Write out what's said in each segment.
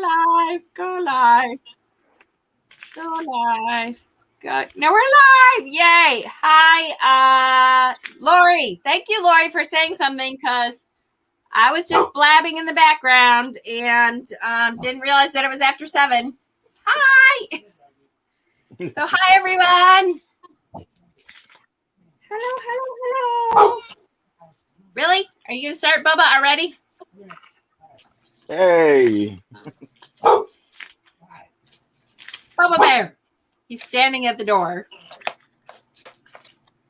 live. Go live. Go live. Good. Now we're live. Yay. Hi, Lori. Thank you, Lori, for saying something because I was just blabbing in the background and didn't realize that it was after 7. Hi. So hi, everyone. Hello. Really? Are you going to start, Bubba, already? Hey. Bubba Bear. He's standing at the door.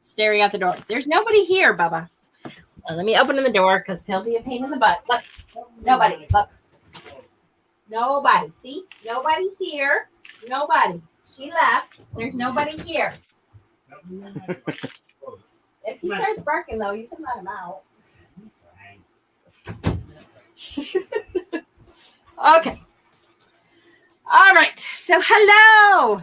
Staring at the door. There's nobody here, Bubba. Well, let me open the door because he'll be a pain in the butt. Look. Nobody. Look. Nobody. See? Nobody's here. Nobody. She left. There's nobody here. If he starts barking, though, you can let him out. Okay. All right. So, hello.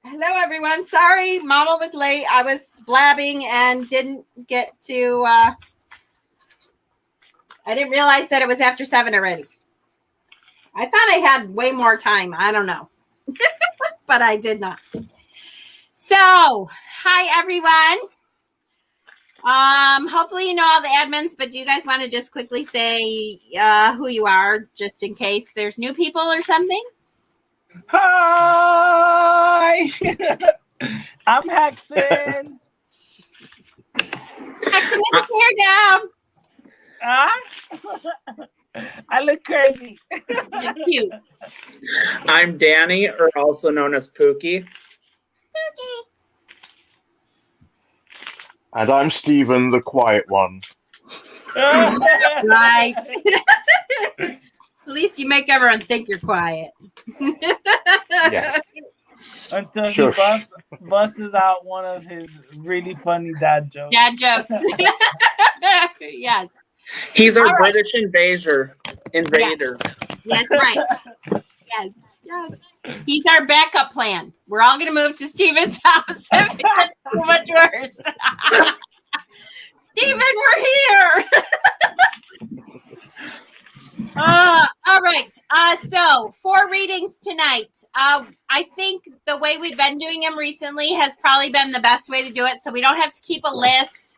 Hello, everyone. Sorry, Mama was late. I was blabbing and didn't get to, I didn't realize that it was after 7 already. I thought I had way more time. I don't know. But I did not. So, hi, everyone. Hopefully you know all the admins, but do you guys want to just quickly say who you are, just in case there's new people or something? Hi! I'm Hexen. Hexen with his hair down. I look crazy. You're cute. I'm Danny, or also known as Pookie. Pookie. And I'm Stephen, the quiet one. Right. At least you make everyone think you're quiet. Yeah. Until he busts out one of his really funny dad jokes. Dad jokes. Yes. He's our All right. British invader. Yes, right. Yes. He's our backup plan. We're all going to move to Stephen's house. It's too much worse. Stephen, we're here. All right. So 4 readings tonight. I think the way we've been doing them recently has probably been the best way to do it. So we don't have to keep a list.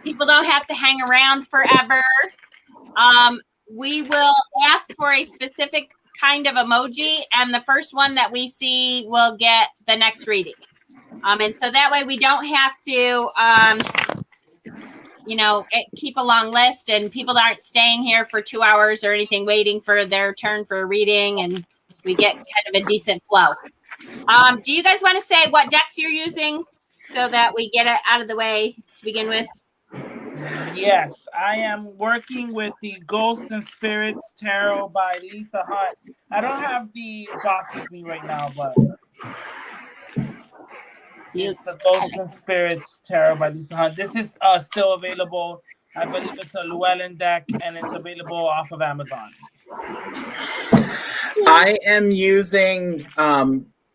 People don't have to hang around forever. We will ask for a specific kind of emoji, and the first one that we see will get the next reading. And so that way we don't have to, keep a long list, and people aren't staying here for 2 hours or anything waiting for their turn for a reading, and we get kind of a decent flow. Do you guys want to say what decks you're using so that we get it out of the way to begin with? Yes, I am working with the Ghosts and Spirits Tarot by Lisa Hunt. I don't have the box with me right now, but it's the Ghosts and Spirits Tarot by Lisa Hunt. This is still available. I believe it's a Llewellyn deck, and it's available off of Amazon. I am using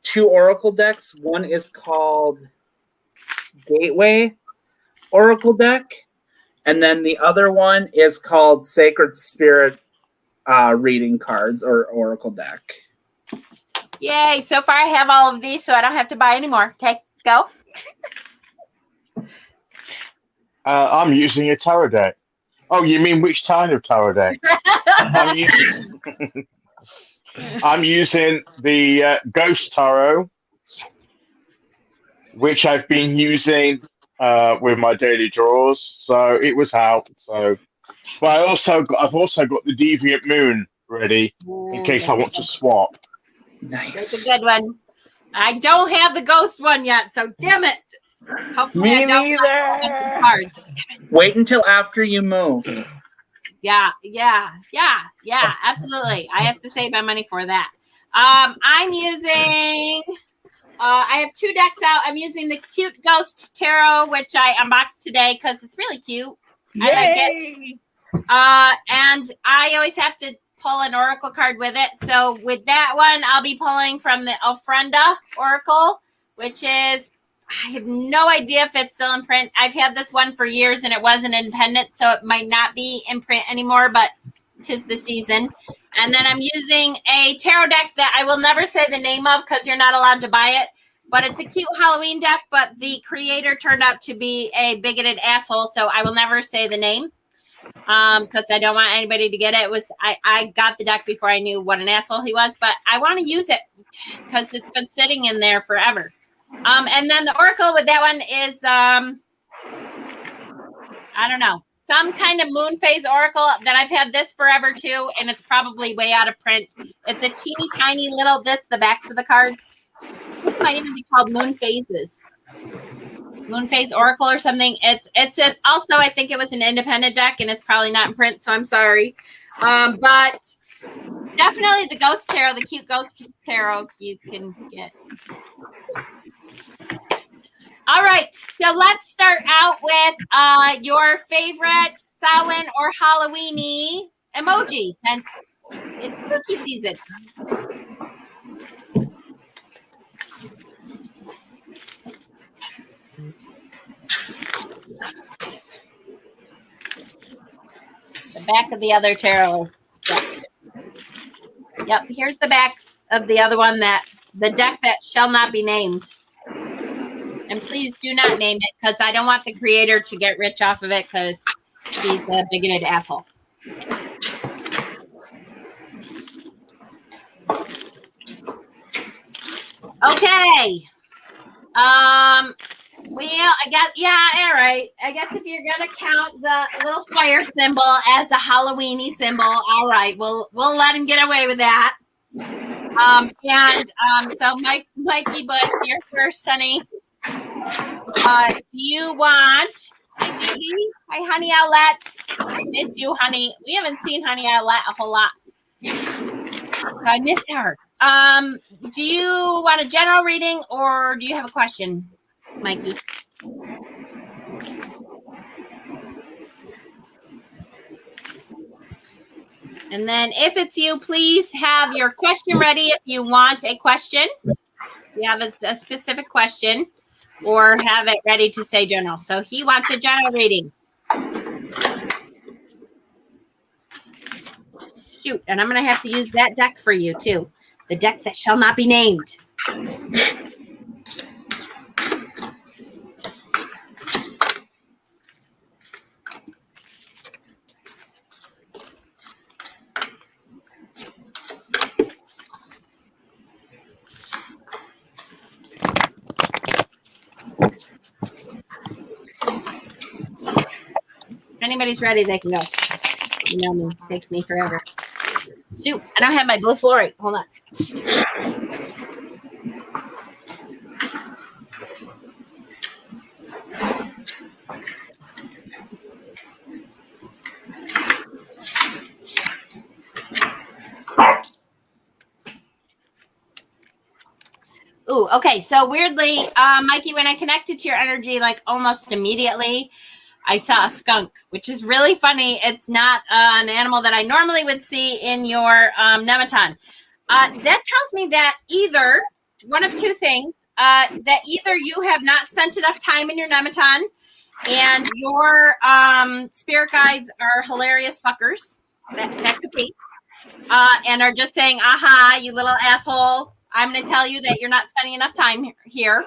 2 Oracle decks. One is called Gateway Oracle deck, and then the other one is called Sacred Spirit Reading Cards or Oracle deck. Yay. So far I have all of these, so I don't have to buy any more. Okay, go. I'm using a tarot deck. Oh, you mean which kind of tarot deck? I'm using the Ghost Tarot, which I've been using with my daily draws. So it was out. But I've also got the Deviant Moon ready in case I want to swap. Nice. That's a good one. I don't have the ghost one yet, so damn it. Hopefully Me neither. Wait until after you move. Yeah, absolutely. I have to save my money for that. I'm using, I have 2 decks out. I'm using the Cute Ghost Tarot, which I unboxed today because it's really cute. Yay! I like it. And I always have to pull an oracle card with it. So with that one, I'll be pulling from the Ofrenda Oracle, which is, I have no idea if it's still in print. I've had this one for years and it wasn't independent, so it might not be in print anymore, but 'tis the season. And then I'm using a tarot deck that I will never say the name of because you're not allowed to buy it. But it's a cute Halloween deck, but the creator turned out to be a bigoted asshole, so I will never say the name because I don't want anybody to get it. It was I got the deck before I knew what an asshole he was, but I want to use it because it's been sitting in there forever. And then the oracle with that one is I don't know, some kind of moon phase oracle that I've had this forever too, and it's probably way out of print. It's a teeny tiny little. That's the backs of the cards. It might even be called Moon Phases, Moon Phase Oracle or something. It's also, I think it was an independent deck, and it's probably not in print, so I'm sorry. But definitely the Ghost Tarot, the cute Ghost Tarot, you can get. All right, so let's start out with your favorite Samhain or Halloweeny emoji since it's spooky season. The back of the other tarot deck. Yep, here's the back of the other one, that the deck that shall not be named. And please do not name it because I don't want the creator to get rich off of it because he's a bigoted asshole. Okay. Well, I guess, yeah, all right. I guess if you're gonna count the little fire symbol as a Halloweeny symbol, all right, we'll let him get away with that. So Mikey Bush, you're first, honey. Do you want hi Judy? Hi, Honey Owlette. I miss you, honey. We haven't seen Honey Owlette a whole lot. I miss her. Do you want a general reading or do you have a question, Mikey? And then if it's you, please have your question ready if you want a question. You have a specific question, or have it ready to say general. So he wants a general reading. Shoot, and I'm going to have to use that deck for you too. The deck that shall not be named. If anybody's ready, they can go. You know me, it takes me forever. Shoot, I don't have my blue fluorite. Hold on. Ooh, okay. So weirdly, Mikey, when I connected to your energy, like almost immediately, I saw a skunk, which is really funny. It's not an animal that I normally would see in your Nematon. That tells me that either one of two things, that either you have not spent enough time in your Nematon and your spirit guides are hilarious fuckers. That could be. And are just saying, aha, you little asshole. I'm going to tell you that you're not spending enough time here,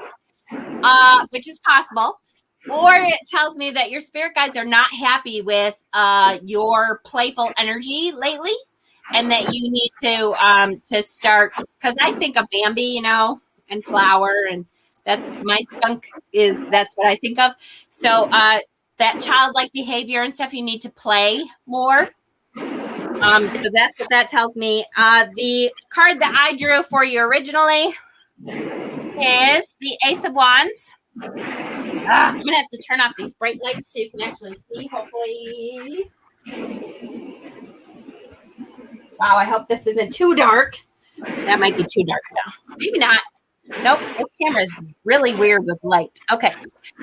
which is possible. Or it tells me that your spirit guides are not happy with your playful energy lately, and that you need to start. Because I think of Bambi, you know, and Flower, and that's my skunk is. That's what I think of. So that childlike behavior and stuff, you need to play more. So that's what that tells me. The card that I drew for you originally is the Ace of Wands. I'm going to have to turn off these bright lights so you can actually see, hopefully. Wow, I hope this isn't too dark. That might be too dark now. Maybe not. Nope, this camera is really weird with light. Okay,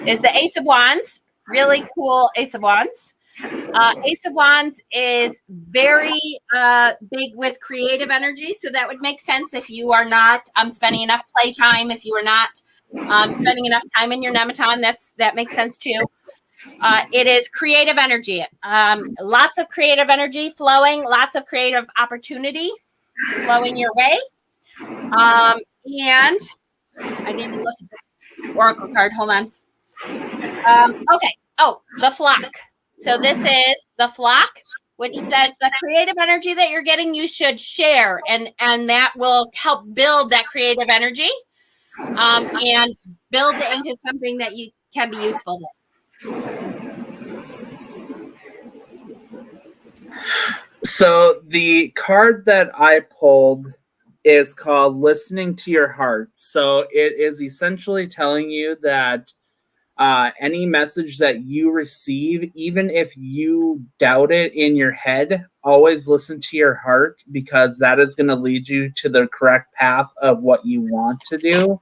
is the Ace of Wands. Really cool Ace of Wands. Ace of Wands is very big with creative energy, so that would make sense if you are not spending enough playtime, if you are not spending enough time in your Nematon. That makes sense too. It is creative energy. Lots of creative energy flowing, lots of creative opportunity flowing your way. And I need to look at the oracle card. Hold on. Okay. Oh, the flock. So this is the flock, which says the creative energy that you're getting, you should share, and that will help build that creative energy, and build it into something that you can be useful with. So the card that I pulled is called Listening to Your Heart. So it is essentially telling you that any message that you receive, even if you doubt it in your head, always listen to your heart, because that is going to lead you to the correct path of what you want to do,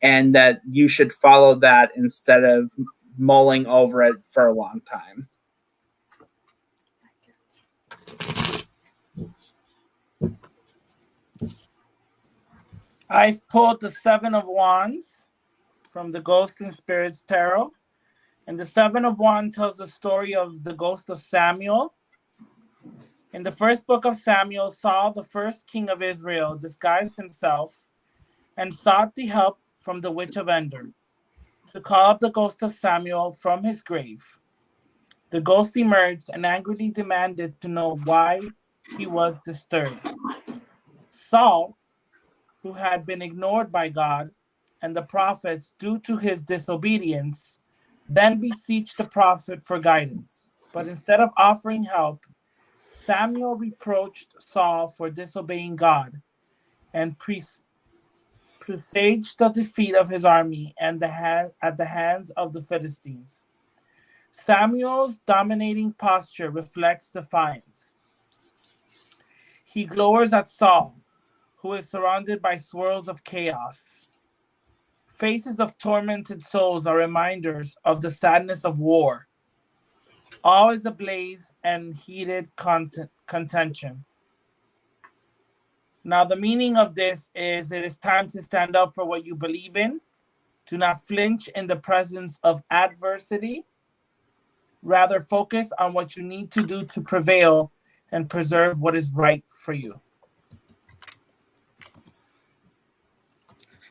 and that you should follow that instead of mulling over it for a long time. I've pulled the Seven of Wands from the Ghosts and Spirits Tarot. And the Seven of Wands tells the story of the ghost of Samuel. In the first book of Samuel, Saul, the first king of Israel, disguised himself and sought the help from the witch of Endor to call up the ghost of Samuel from his grave. The ghost emerged and angrily demanded to know why he was disturbed. Saul, who had been ignored by God and the prophets due to his disobedience, then beseeched the prophet for guidance. But instead of offering help, Samuel reproached Saul for disobeying God and presaged the defeat of his army and at the hands of the Philistines. Samuel's dominating posture reflects defiance. He glowers at Saul, who is surrounded by swirls of chaos. Faces of tormented souls are reminders of the sadness of war. All is ablaze and heated contention. Now, the meaning of this is it is time to stand up for what you believe in. Do not flinch in the presence of adversity. Rather, focus on what you need to do to prevail and preserve what is right for you.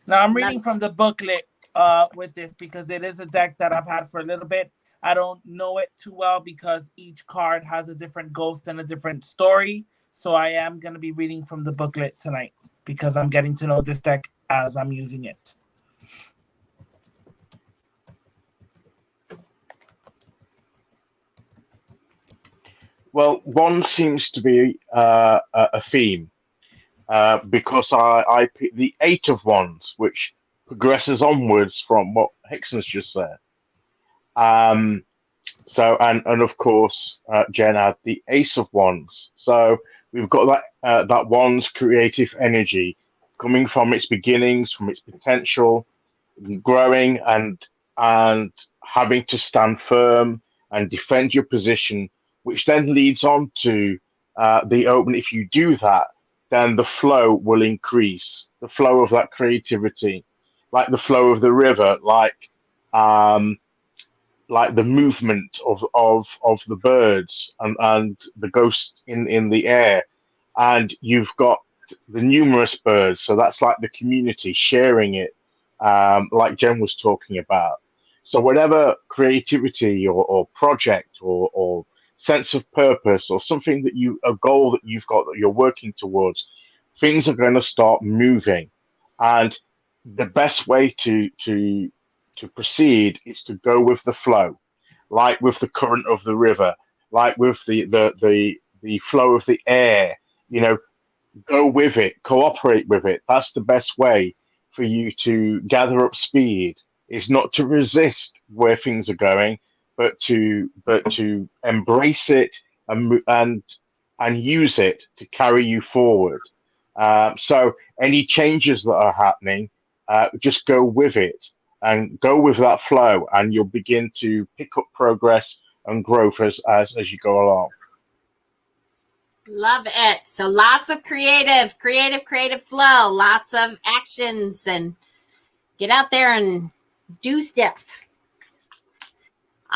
Now, I'm reading from the booklet with this because it is a deck that I've had for a little bit. I don't know it too well because each card has a different ghost and a different story. So I am going to be reading from the booklet tonight because I'm getting to know this deck as I'm using it. Well, one seems to be a theme because I picked the Eight of Wands, which progresses onwards from what Hickson's just said. So and of course, Jen had the Ace of Wands. So we've got that Wands creative energy coming from its beginnings, from its potential, growing and having to stand firm and defend your position, which then leads on to the open. If you do that, then the flow will increase, the flow of that creativity, like the flow of the river, like the movement of the birds and the ghost in the air. And you've got the numerous birds, so that's like the community sharing it, like Jen was talking about. So whatever creativity or project or sense of purpose or something that a goal that you've got that you're working towards, things are going to start moving. And the best way to proceed is to go with the flow, like with the current of the river, like with the flow of the air. Go with it, cooperate with it. That's the best way for you to gather up speed. Is not to resist where things are going, but to embrace it and use it to carry you forward. So any changes that are happening, just go with it and go with that flow, and you'll begin to pick up progress and growth as you go along. Love it. So lots of creative flow, lots of actions, and get out there and do stuff.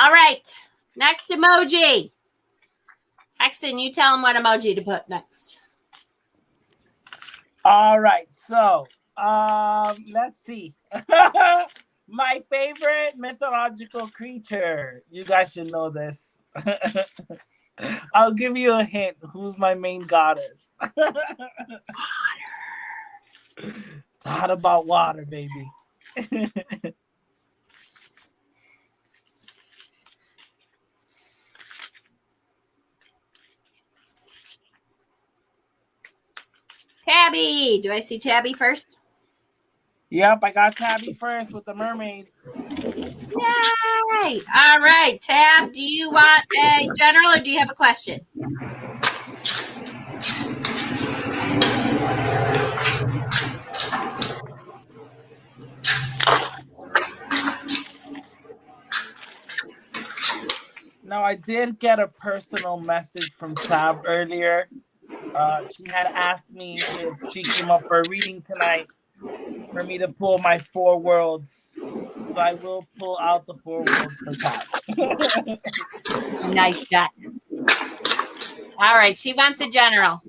All right. Next emoji. Hexen, you tell them what emoji to put next. All right, so let's see. My favorite mythological creature. You guys should know this. I'll give you a hint. Who's my main goddess? It's hot about water, baby. Tabby. Do I see Tabby first? Yep, I got Tabby first with the mermaid. Yay! All right, Tab, do you want a general or do you have a question? Now, I did get a personal message from Tab earlier. She had asked me if she came up for a reading tonight for me to pull my 4 worlds. So I will pull out the 4 worlds for Tab. Nice shot. All right, she wants a general.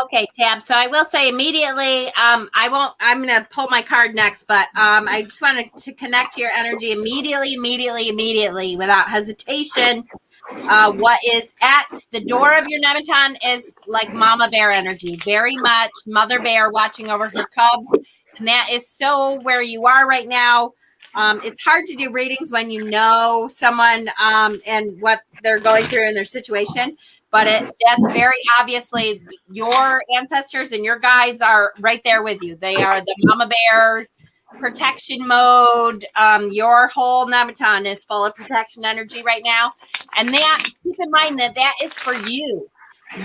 Okay, Tab. So I will say immediately, I'm going to pull my card next, but I just wanted to connect to your energy immediately, without hesitation. What is at the door of your Nemeton is like mama bear energy, very much mother bear watching over her cubs. And that is so where you are right now. It's hard to do readings when you know someone and what they're going through in their situation. But that's very obviously your ancestors and your guides are right there with you. They are the mama bear protection mode. Your whole Nemeton is full of protection energy right now. And that, keep in mind that is for you.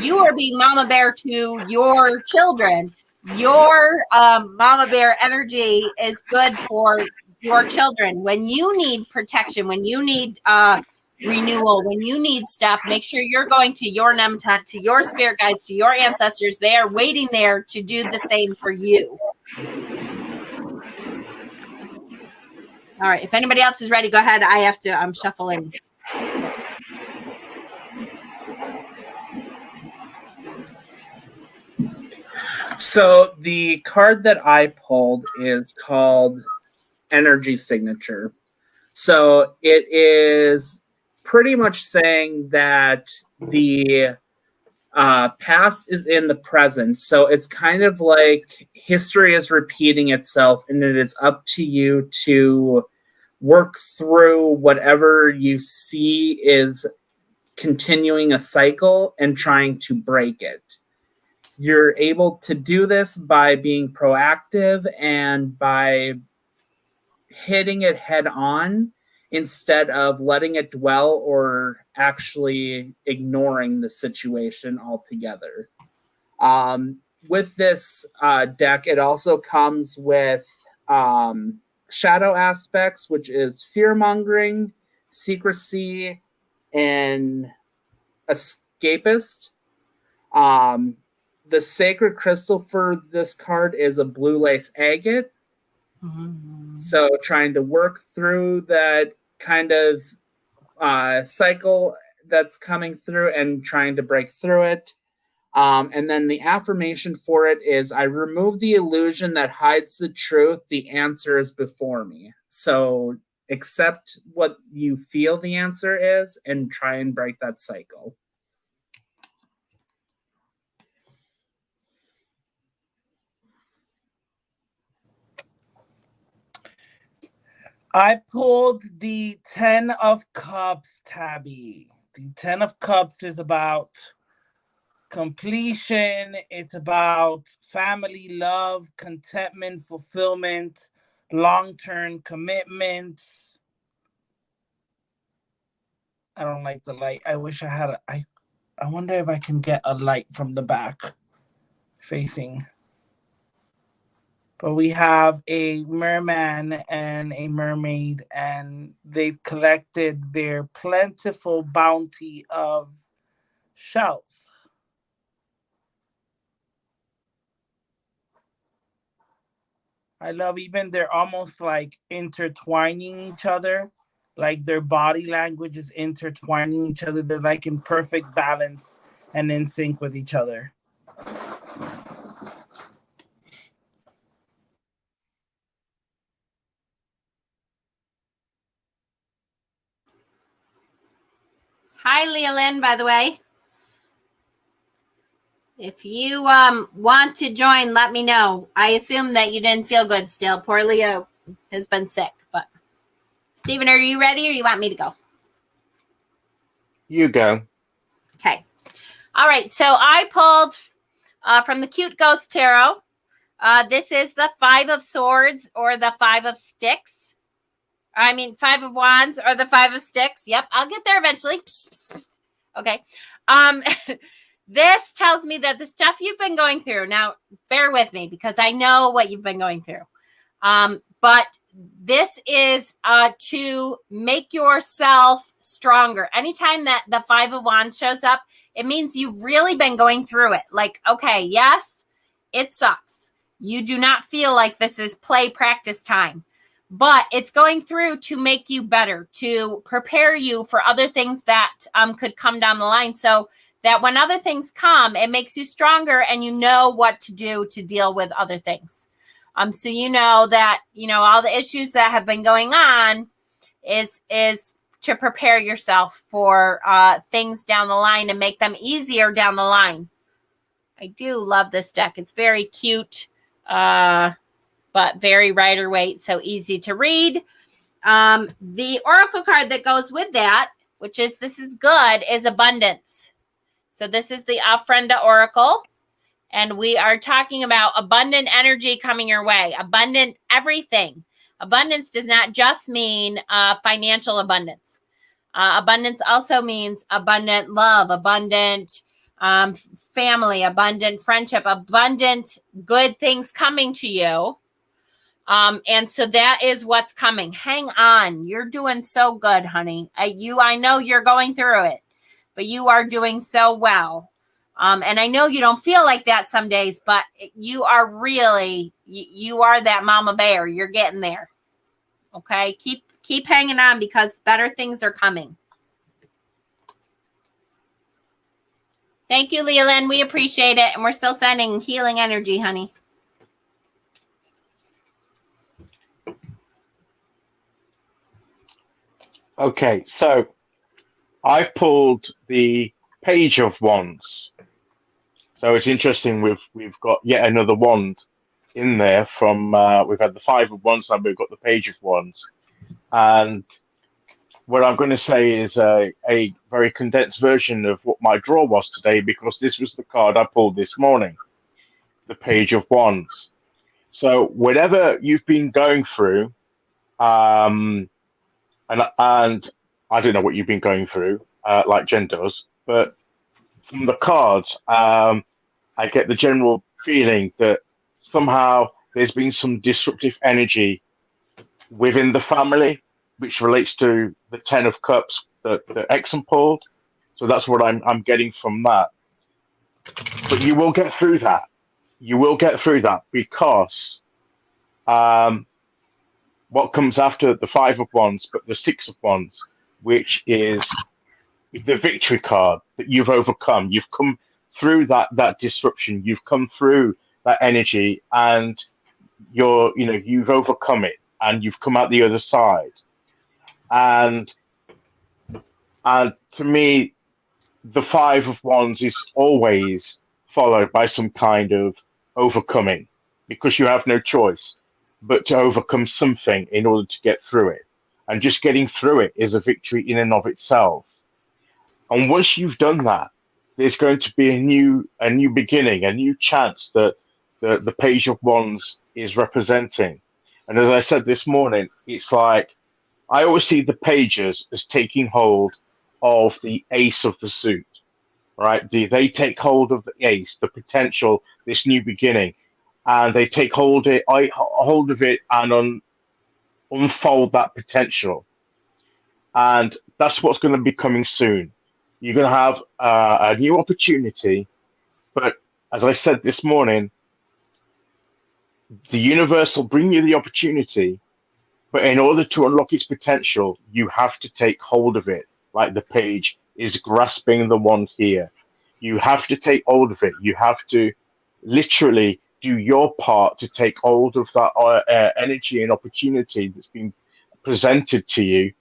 You are being mama bear to your children. Your mama bear energy is good for your children. When you need protection, when you need renewal, when you need stuff, make sure you're going to your Nemeton, to your spirit guides, to your ancestors. They are waiting there to do the same for you. All right. If anybody else is ready, go ahead. I have to, I'm shuffling. So the card that I pulled is called Energy Signature. So it is pretty much saying that the past is in the present. So it's kind of like history is repeating itself, and it is up to you to work through whatever you see is continuing a cycle and trying to break it. You're able to do this by being proactive and by hitting it head on instead of letting it dwell or actually ignoring the situation altogether. With this deck, it also comes with shadow aspects, which is fear-mongering, secrecy, and escapist. The sacred crystal for this card is a blue lace agate. Mm-hmm. So trying to work through that kind of cycle that's coming through and trying to break through it. And then the affirmation for it is, I remove the illusion that hides the truth. The answer is before me. So accept what you feel the answer is and try and break that cycle. I pulled the 10 of Cups, Tabby. The 10 of Cups is about completion. It's about family, love, contentment, fulfillment, long-term commitments. I don't like the light. I wish I had I wonder if I can get a light from the back facing. But we have a merman and a mermaid, and they've collected their plentiful bounty of shells. I love even they're almost like intertwining each other. Like their body language is intertwining each other. They're like in perfect balance and in sync with each other. Hi, Leolyn, by the way. If you want to join, let me know. I assume that you didn't feel good still. Poor Leo has been sick. But Stephen, are you ready or you want me to go? You go. Okay. All right. So I pulled from the Cute Ghost Tarot. This is the 5 of Swords or the 5 of Sticks. I mean, 5 of Wands or the 5 of Sticks. Yep, I'll get there eventually. Okay. This tells me that the stuff you've been going through, now bear with me because I know what you've been going through. But this is to make yourself stronger. Anytime that the 5 of Wands shows up, it means you've really been going through it. Like, okay, yes, it sucks. You do not feel like this is play practice time, but it's going through to make you better, to prepare you for other things that could come down the line. So that when other things come, it makes you stronger and you know what to do to deal with other things. So you know that, all the issues that have been going on is to prepare yourself for things down the line and make them easier down the line. I do love this deck. It's very cute, but very Rider-Waite, so easy to read. The oracle card that goes with that, which is this is good, is abundance. So this is the Ofrenda Oracle, and we are talking about abundant energy coming your way, abundant everything. Abundance does not just mean financial abundance. Abundance also means abundant love, abundant family, abundant friendship, abundant good things coming to you. And so that is what's coming. Hang on. You're doing so good, honey. I know you're going through it, but you are doing so well. And I know you don't feel like that some days, but you are really, you are that mama bear. You're getting there. Okay. Keep hanging on because better things are coming. Thank you, Leolyn. We appreciate it. And we're still sending healing energy, honey. Okay, so I pulled the Page of Wands. So it's interesting. We've got yet another wand in there from we've had the 5 of Wands, now we've got the Page of Wands. And what I'm going to say is a very condensed version of what my draw was today, because this was the card I pulled this morning, the Page of Wands. So whatever you've been going through, and I don't know what you've been going through, like Jen does, but from the cards, I get the general feeling that somehow there's been some disruptive energy within the family, which relates to the 10 of Cups that Exum pulled. So that's what I'm getting from that. But you will get through that. You will get through that because what comes after the 5 of Wands, but the 6 of Wands, which is the victory card, that you've overcome. You've come through that disruption. You've come through that energy, and you've overcome it, and you've come out the other side. And to me, the 5 of Wands is always followed by some kind of overcoming, because you have no choice but to overcome something in order to get through it. And just getting through it is a victory in and of itself. And once you've done that, there's going to be a new beginning, a new chance that the Page of Wands is representing. And as I said this morning, it's like I always see the pages as taking hold of the ace of the suit, right? They take hold of the ace, the potential, this new beginning, and they take hold of it and unfold that potential. And that's what's going to be coming soon. You're going to have a new opportunity, but as I said this morning, The universe will bring you the opportunity, but in order to unlock its potential, you have to take hold of it, like the page is grasping the wand here. You have to take hold of it. You have to literally do your part to take hold of that energy and opportunity that's been presented to you.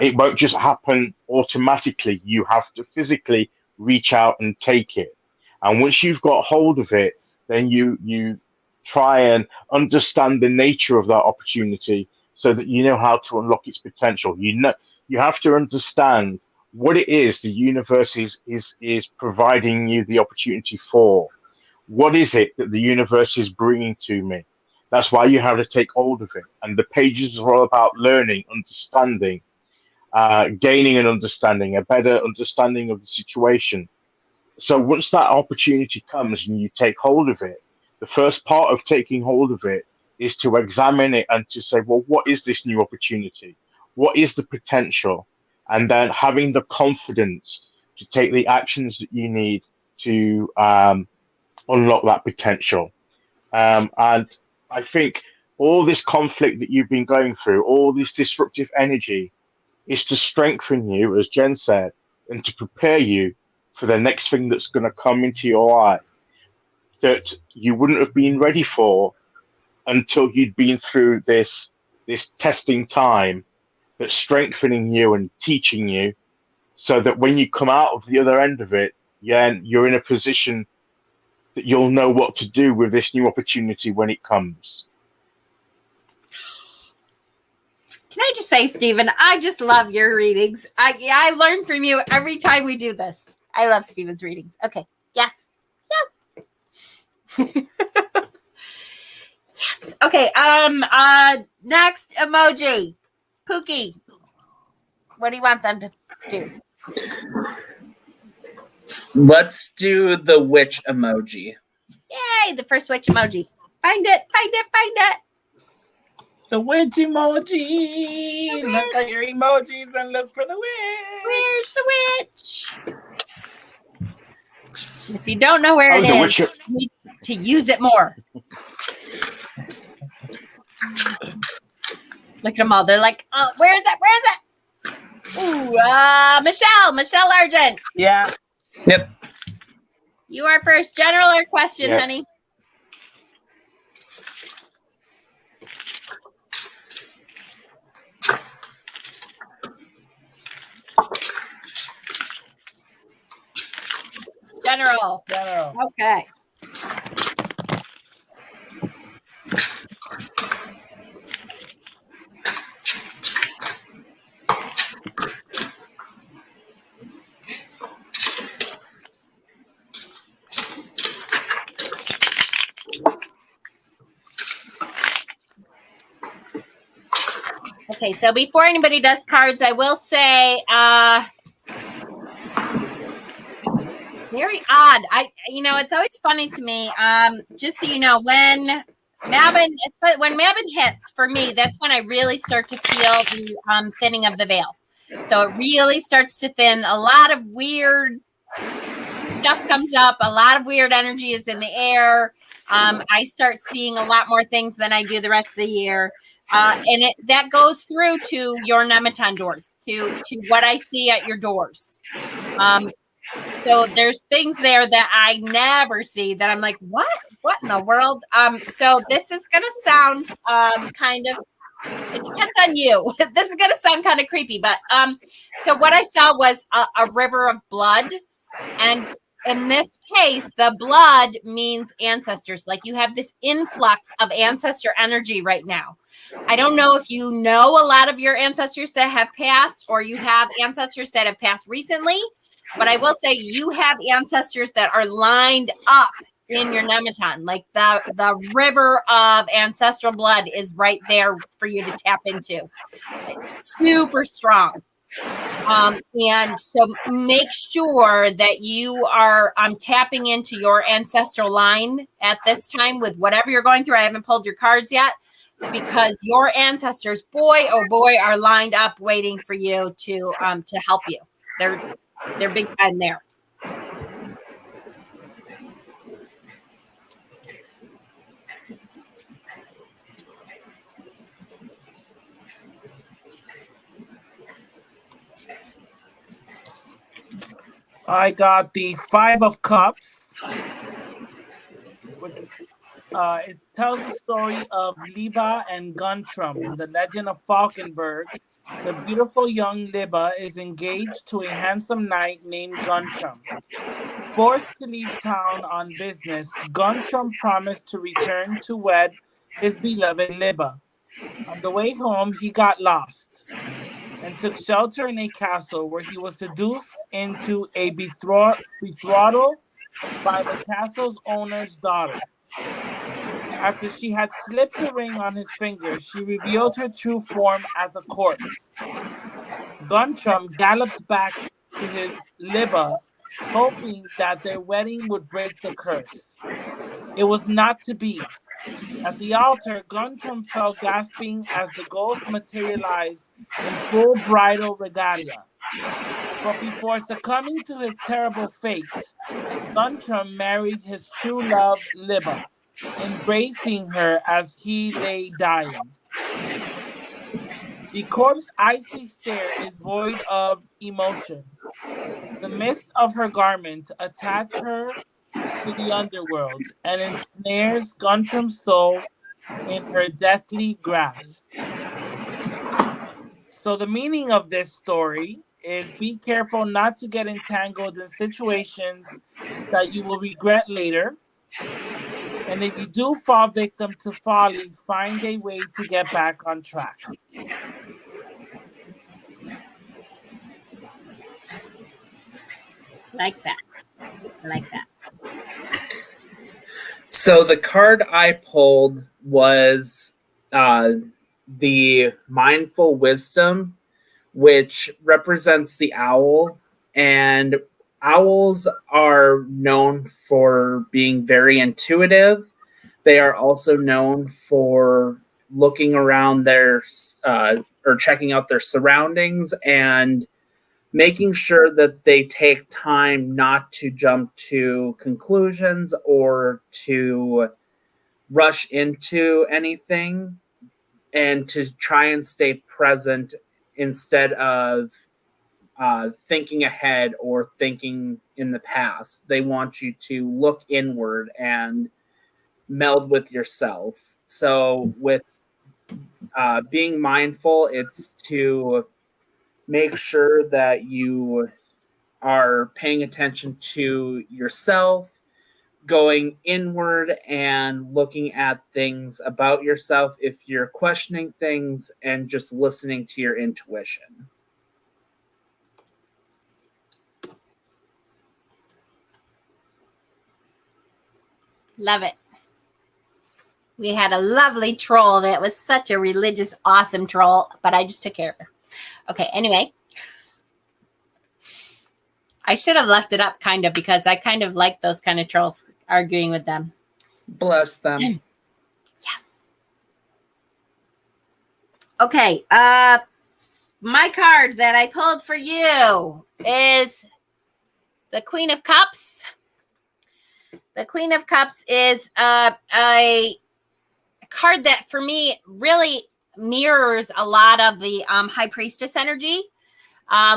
It won't just happen automatically. You have to physically reach out and take it. And once you've got hold of it, then you try and understand the nature of that opportunity so that you know how to unlock its potential. You have to understand what it is the universe is providing you the opportunity for. What is it that the universe is bringing to me? That's why you have to take hold of it. And the pages are all about learning, understanding, gaining an understanding, a better understanding of the situation. So once that opportunity comes and you take hold of it, the first part of taking hold of it is to examine it and to say, well, what is this new opportunity? What is the potential? And then having the confidence to take the actions that you need to unlock that potential. And I think all this conflict that you've been going through, all this disruptive energy, is to strengthen you, as Jen said, and to prepare you for the next thing that's going to come into your life that you wouldn't have been ready for until you'd been through this testing time that's strengthening you and teaching you so that when you come out of the other end of it, yeah, you're in a position that you'll know what to do with this new opportunity when it comes. Can I just say, Stephen, I just love your readings. I learn from you every time we do this. I love Stephen's readings. Okay. Yes. Yes. Yes. Okay. Next emoji. Pookie. What do you want them to do? Let's do the witch emoji. Yay, the first witch emoji. Find it. The witch emoji. Look at your emojis and look for the witch. Where's the witch? If you don't know where it is, you need to use it more. Look at them all. They're like, oh, where is it? Ooh, Michelle Argent. Yeah. Yep. You are first. General or question, honey? General. Okay. Okay, so before anybody does cards, I will say, very odd. It's always funny to me. Just so you know, when Mabon hits for me, that's when I really start to feel the thinning of the veil. So it really starts to thin. A lot of weird stuff comes up. A lot of weird energy is in the air. I start seeing a lot more things than I do the rest of the year. And that goes through to your Nemeton doors, to what I see at your doors. So there's things there that I never see that I'm like, what in the world? So this is going to sound kind of, it depends on you. This is going to sound kind of creepy, but so what I saw was a river of blood. And in this case, the blood means ancestors. Like you have this influx of ancestor energy right now. I don't know if you know a lot of your ancestors that have passed or you have ancestors that have passed recently, but I will say you have ancestors that are lined up in your Nemeton. Like the river of ancestral blood is right there for you to tap into. It's super strong. And so make sure that you are tapping into your ancestral line at this time with whatever you're going through. I haven't pulled your cards yet because your ancestors, boy, oh boy, are lined up waiting for you to help you. They're big time there. I got the Five of Cups, which it tells the story of Liba and Guntram in the legend of Falkenberg. The beautiful young Liba is engaged to a handsome knight named Guntram. Forced to leave town on business, Guntram promised to return to wed his beloved Liba. On the way home, he got lost and took shelter in a castle where he was seduced into a betrothal by the castle's owner's daughter. After she had slipped a ring on his finger, she revealed her true form as a corpse. Guntram galloped back to his Liba, hoping that their wedding would break the curse. It was not to be. At the altar, Guntram fell gasping as the ghost materialized in full bridal regalia. But before succumbing to his terrible fate, Guntram married his true love, Liba, embracing her as he lay dying. The corpse's icy stare is void of emotion. The mist of her garment attach her to the underworld and ensnares Guntram's soul in her deathly grasp. So the meaning of this story is be careful not to get entangled in situations that you will regret later. And if you do fall victim to folly, find a way to get back on track. Like that. I like that. So the card I pulled was the Mindful Wisdom, which represents the owl. And owls are known for being very intuitive. They are also known for looking around their or checking out their surroundings and making sure that they take time not to jump to conclusions or to rush into anything, and to try and stay present instead of thinking ahead or thinking in the past. They want you to look inward and meld with yourself. So with being mindful, it's to make sure that you are paying attention to yourself, going inward and looking at things about yourself if you're questioning things, and just listening to your intuition. Love it. We had a lovely troll that was such a religious, awesome troll, but I just took care of her. Okay, anyway. I should have left it up kind of, because I kind of like those kind of trolls, arguing with them. Bless them. Yes. Okay, my card that I pulled for you is the Queen of Cups. The Queen of Cups is a card that for me really mirrors a lot of the High Priestess energy,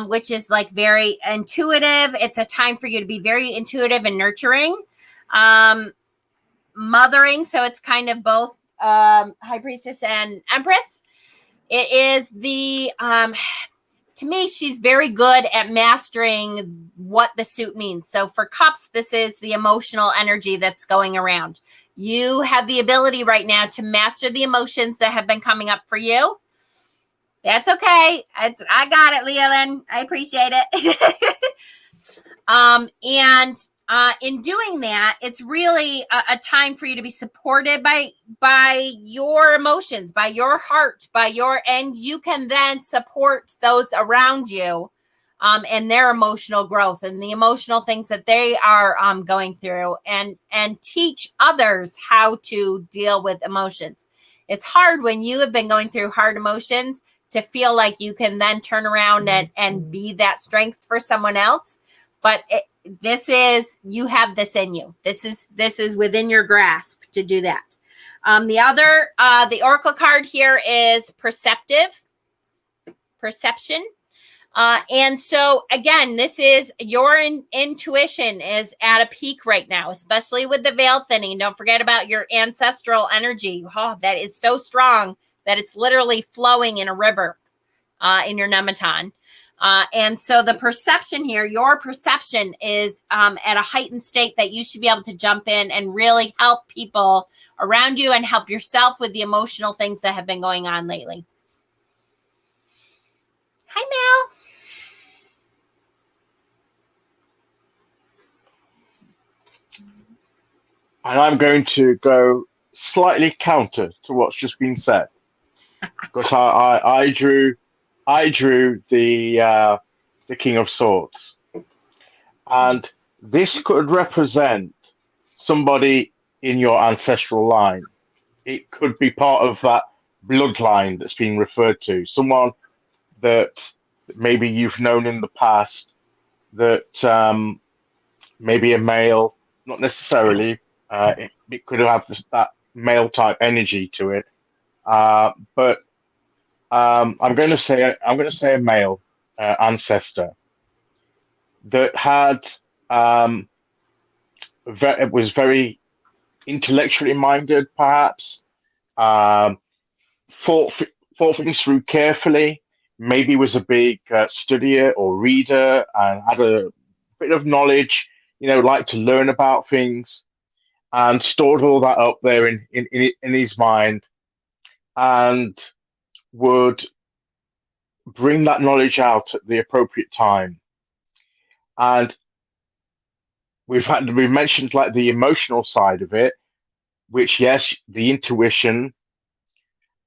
which is like very intuitive. It's a time for you to be very intuitive and nurturing, mothering. So it's kind of both High Priestess and Empress. It is the, to me, she's very good at mastering what the suit means. So for Cups, this is the emotional energy that's going around. You have the ability right now to master the emotions that have been coming up for you. That's okay. I got it, Leolyn. I appreciate it. In doing that, it's really a time for you to be supported by your emotions, by your heart, and you can then support those around you and their emotional growth and the emotional things that they are going through, and teach others how to deal with emotions. It's hard when you have been going through hard emotions to feel like you can then turn around and be that strength for someone else. But you have this in you. This is within your grasp to do that. The Oracle card here is perception. And so again, this is your intuition is at a peak right now, especially with the veil thinning. Don't forget about your ancestral energy. Oh, that is so strong that it's literally flowing in a river in your nematon. And so the perception here, your perception is at a heightened state that you should be able to jump in and really help people around you and help yourself with the emotional things that have been going on lately. Hi, Mel. And I'm going to go slightly counter to what's just been said, because I drew the King of Swords, and this could represent somebody in your ancestral line. It could be part of that bloodline that's being referred to, someone that maybe you've known in the past, that maybe a male, not necessarily. It could have that male type energy to it, but I'm going to say a male ancestor that had was very intellectually minded, perhaps, thought things through carefully. Maybe was a big studier or reader and had a bit of knowledge. Liked to learn about things, and stored all that up there in his mind, and would bring that knowledge out at the appropriate time. And we've mentioned like the emotional side of it, which, yes, the intuition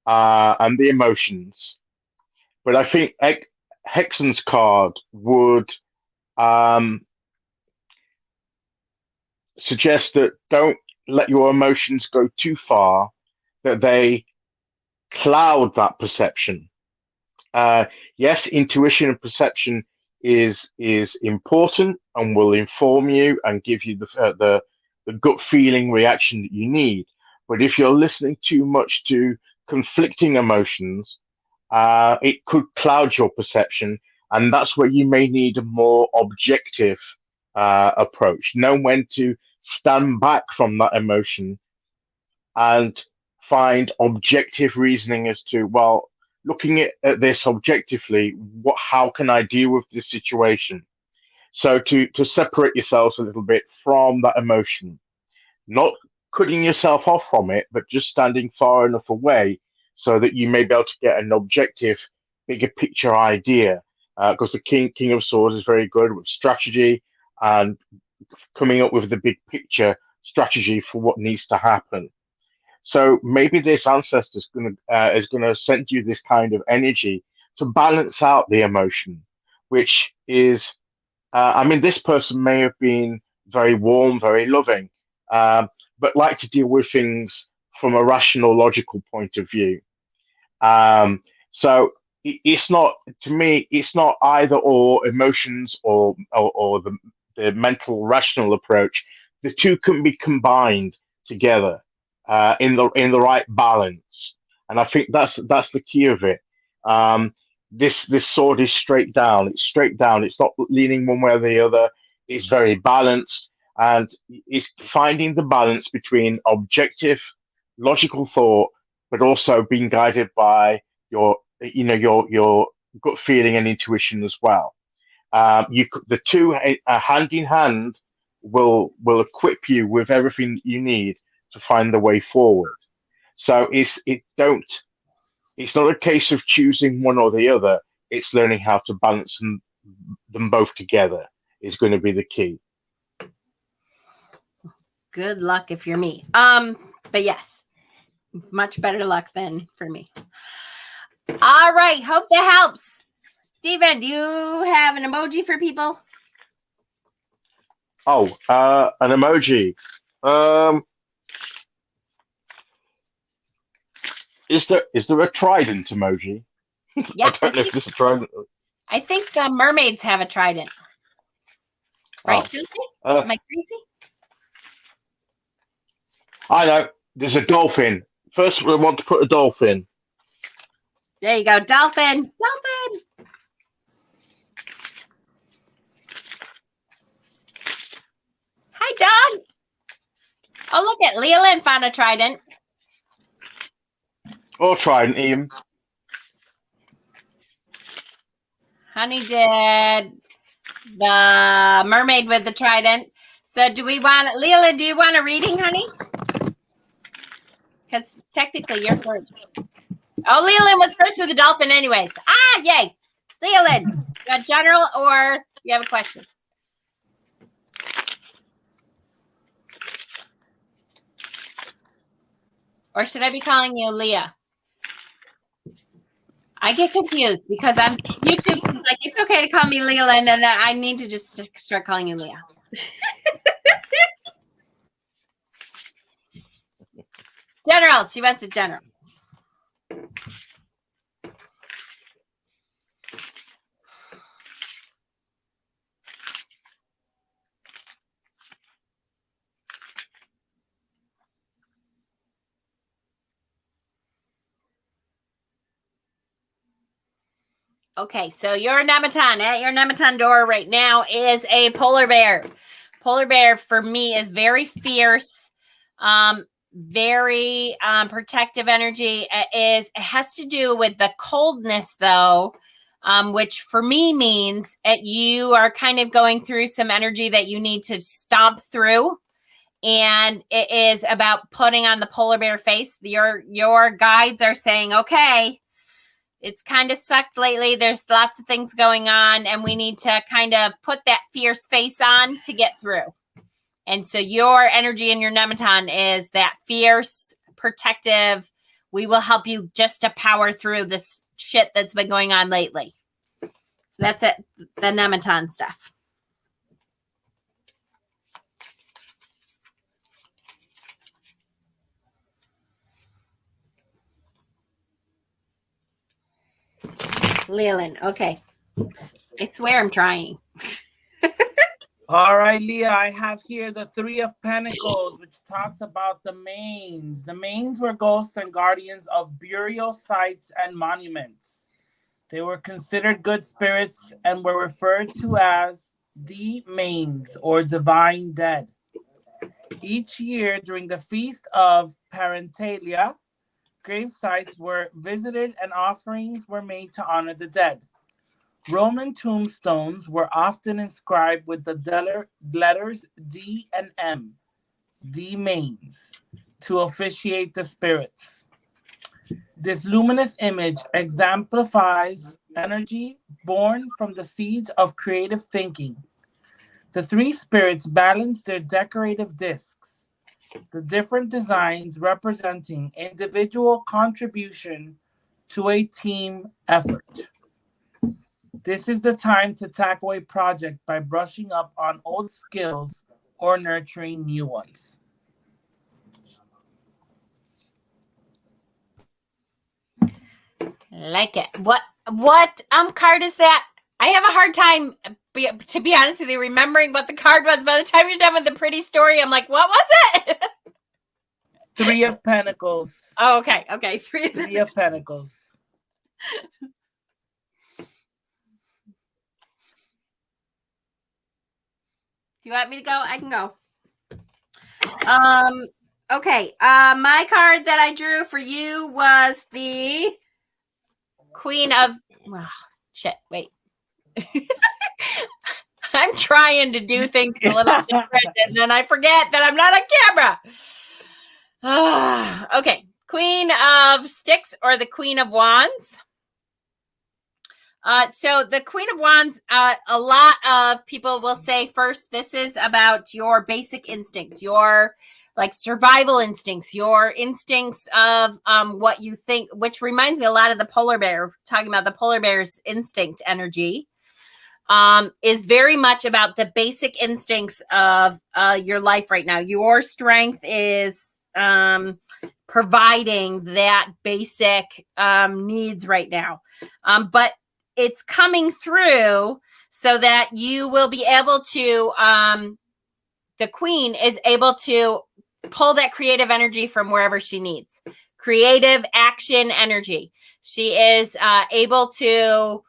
and the emotions. But I think Hexen's card would suggest that don't let your emotions go too far, that they cloud that perception. Yes, intuition and perception is important and will inform you and give you the gut feeling reaction that you need. But if you're listening too much to conflicting emotions, it could cloud your perception, and that's where you may need a more objective approach. Know when to stand back from that emotion and find objective reasoning as to, well, looking at this objectively, how can I deal with this situation? So to separate yourselves a little bit from that emotion, not cutting yourself off from it, but just standing far enough away so that you may be able to get an objective, bigger picture idea. Because the King of Swords is very good with strategy and coming up with the big picture strategy for what needs to happen. So maybe this ancestor is gonna send you this kind of energy to balance out the emotion, which is, this person may have been very warm, very loving, but like to deal with things from a rational, logical point of view. So it's not, to me, it's not either or emotions or the mental, rational approach. The two can be combined together in the right balance, and I think that's the key of it. This sword is straight down. It's straight down. It's not leaning one way or the other. It's very balanced, and it's finding the balance between objective, logical thought, but also being guided by your gut feeling and intuition as well. The two hand in hand will equip you with everything you need to find the way forward. So it's not a case of choosing one or the other. It's learning how to balance them both together is going to be the key. Good luck if you're me. But yes, much better luck than for me. All right. Hope that helps. Steven, do you have an emoji for people? Oh, an emoji. Is there a trident emoji? Yeah, I don't know if this is a trident. I think mermaids have a trident. Right, don't they? Am I crazy? I know. There's a dolphin. First, we want to put a dolphin. There you go. Dolphin. Dolphin. Oh, look at Leland found a trident. Or trident, Ian. Honey did the mermaid with the trident. So do we want, Leland, do you want a reading, honey? Because technically you're first. Oh, Leland was first with the dolphin anyways. Ah, yay. Leland, you got general or you have a question? Or should I be calling you Leah? I get confused because YouTube is like, it's okay to call me Leland, and then I need to just start calling you Leah. General, she wants a general. Okay, so your Nematon, at your Nematon door right now is a polar bear. Polar bear for me is very fierce, very protective energy. It has to do with the coldness though, which for me means that you are kind of going through some energy that you need to stomp through. And it is about putting on the polar bear face. Your guides are saying, okay, it's kind of sucked lately. There's lots of things going on, and we need to kind of put that fierce face on to get through. And so your energy in your Nematon is that fierce, protective. We will help you just to power through this shit that's been going on lately. So that's it, the Nematon stuff. Leland, okay. I swear I'm trying. All right, Leah, I have here the Three of Pentacles, which talks about the Manes. The Manes were ghosts and guardians of burial sites and monuments. They were considered good spirits and were referred to as the Manes or divine dead. Each year during the feast of Parentalia, grave sites were visited and offerings were made to honor the dead. Roman tombstones were often inscribed with the letters D and M, D Manes, to officiate the spirits. This luminous image exemplifies energy born from the seeds of creative thinking. The three spirits balance their decorative discs, the different designs representing individual contribution to a team effort. This is the time to tackle a project by brushing up on old skills or nurturing new ones. Like it. What card is that? I have a hard time, to be honest with you, remembering what the card was. By the time you're done with the pretty story, I'm like, what was it? Three of Pentacles. Oh, okay. Okay. Three of Pentacles. Do you want me to go? I can go. Okay. My card that I drew for you was the Queen of... Oh, shit. Wait. I'm trying to do things a little different, and then I forget that I'm not on camera. Okay. Queen of Sticks or the Queen of Wands. So the Queen of Wands, a lot of people will say first, this is about your basic instinct, your like survival instincts, your instincts of what you think, which reminds me a lot of the polar bear, talking about the polar bear's instinct energy, is very much about the basic instincts of your life right now. Your strength is providing that basic needs right now. But it's coming through so that you will be able to, the queen is able to pull that creative energy from wherever she needs. Creative action energy. She is able to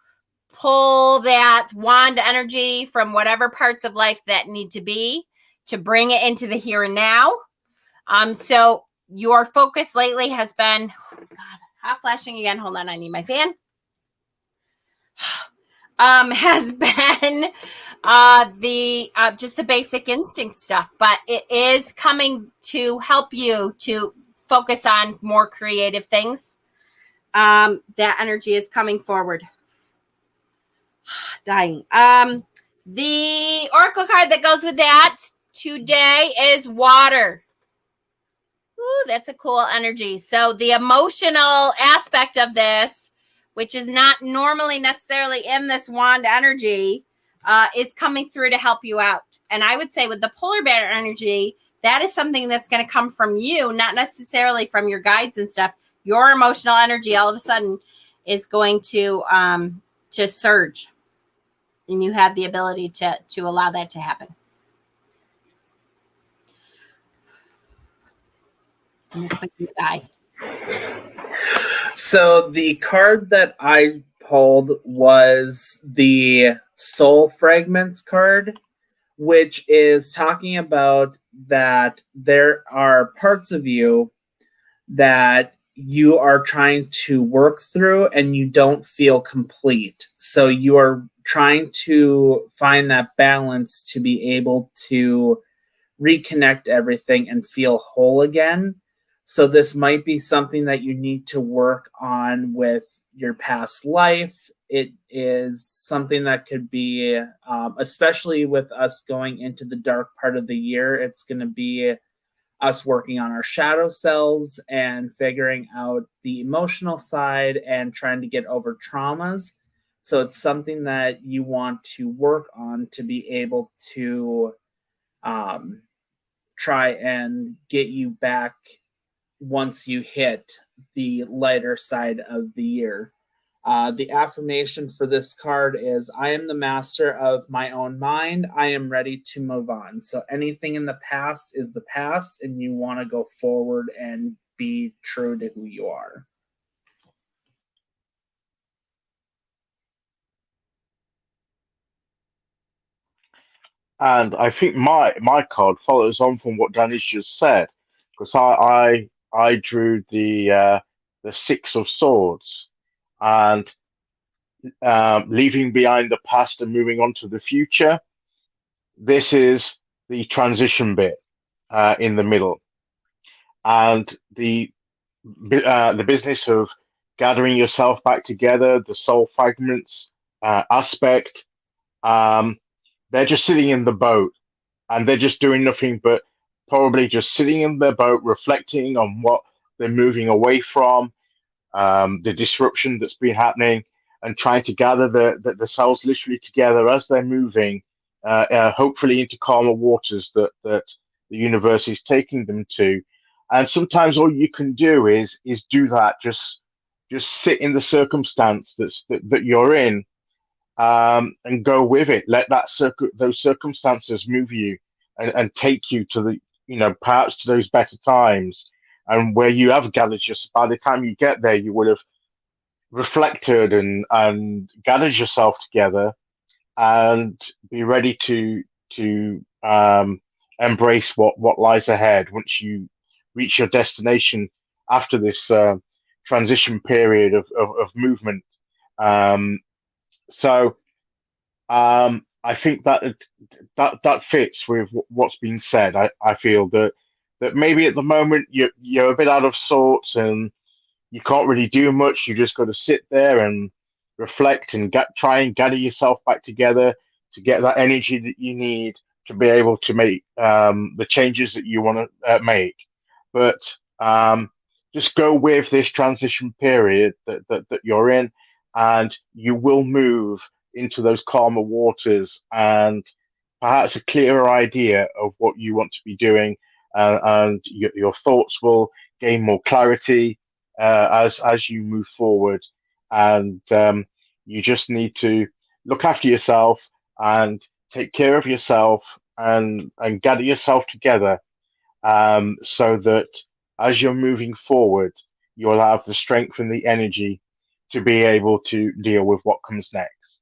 pull that wand energy from whatever parts of life that need to be to bring it into the here and now. So your focus lately has been, oh God, hot flashing again. Hold on, I need my fan. Has been the just the basic instinct stuff, but it is coming to help you to focus on more creative things. That energy is coming forward. Dying. The oracle card that goes with that today is water. Ooh, that's a cool energy. So the emotional aspect of this, which is not normally necessarily in this wand energy, is coming through to help you out. And I would say with the polar bear energy, that is something that's going to come from you, not necessarily from your guides and stuff. Your emotional energy all of a sudden is going to surge, and you have the ability to allow that to happen. Die. So the card that I pulled was the Soul Fragments card, which is talking about that there are parts of you that you are trying to work through and you don't feel complete. So you are trying to find that balance to be able to reconnect everything and feel whole again. So this might be something that you need to work on with your past life. It is something that could be, especially with us going into the dark part of the year, it's going to be us working on our shadow selves and figuring out the emotional side and trying to get over traumas. So it's something that you want to work on to be able to try and get you back once you hit the lighter side of the year. The affirmation for this card is, I am the master of my own mind. I am ready to move on. So anything in the past is the past, and you want to go forward and be true to who you are. And I think my card follows on from what Danish just said, because I drew the Six of Swords, and leaving behind the past and moving on to the future. This is the transition bit in the middle, and the business of gathering yourself back together, the soul fragments aspect. Um, they're just sitting in the boat, and they're just doing nothing but probably just sitting in their boat, reflecting on what they're moving away from, the disruption that's been happening, and trying to gather the cells literally together as they're moving, hopefully into calmer waters that the universe is taking them to. And sometimes all you can do is do that. Just sit in the circumstance that you're in, and go with it. Let those circumstances move you and take you to the, perhaps to those better times, and where you have gathered yourself. By the time you get there, you would have reflected and gathered yourself together and be ready to embrace what lies ahead once you reach your destination after this transition period of movement. Um, so I think that fits with what's been said. I feel that maybe at the moment you're a bit out of sorts and you can't really do much. You just got to sit there and reflect and try and gather yourself back together to get that energy that you need to be able to make the changes that you want to make. But just go with this transition period that you're in, and you will move into those calmer waters and perhaps a clearer idea of what you want to be doing, and your thoughts will gain more clarity as you move forward. And you just need to look after yourself and take care of yourself and gather yourself together, so that as you're moving forward, you'll have the strength and the energy to be able to deal with what comes next.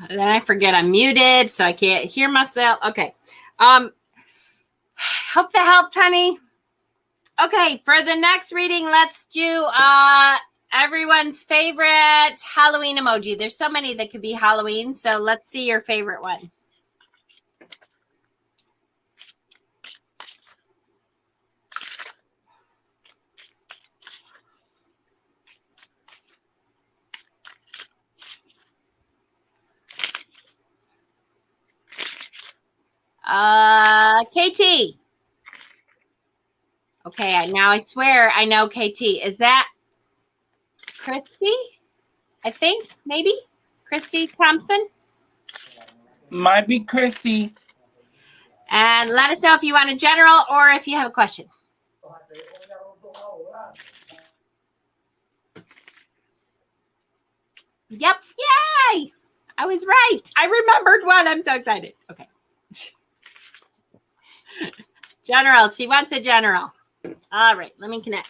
then I forget I'm muted, so I can't hear myself. Okay. Hope that helped, honey. Okay, for the next reading, let's do everyone's favorite Halloween emoji. There's so many that could be Halloween, so let's see your favorite one. KT. Okay, now I swear I know KT. Is that Christy? I think, maybe? Christy Thompson? Might be Christy. And let us know if you want a general or if you have a question. Yep. Yay! I was right. I remembered one. I'm so excited. Okay. General. She wants a general. All right. Let me connect.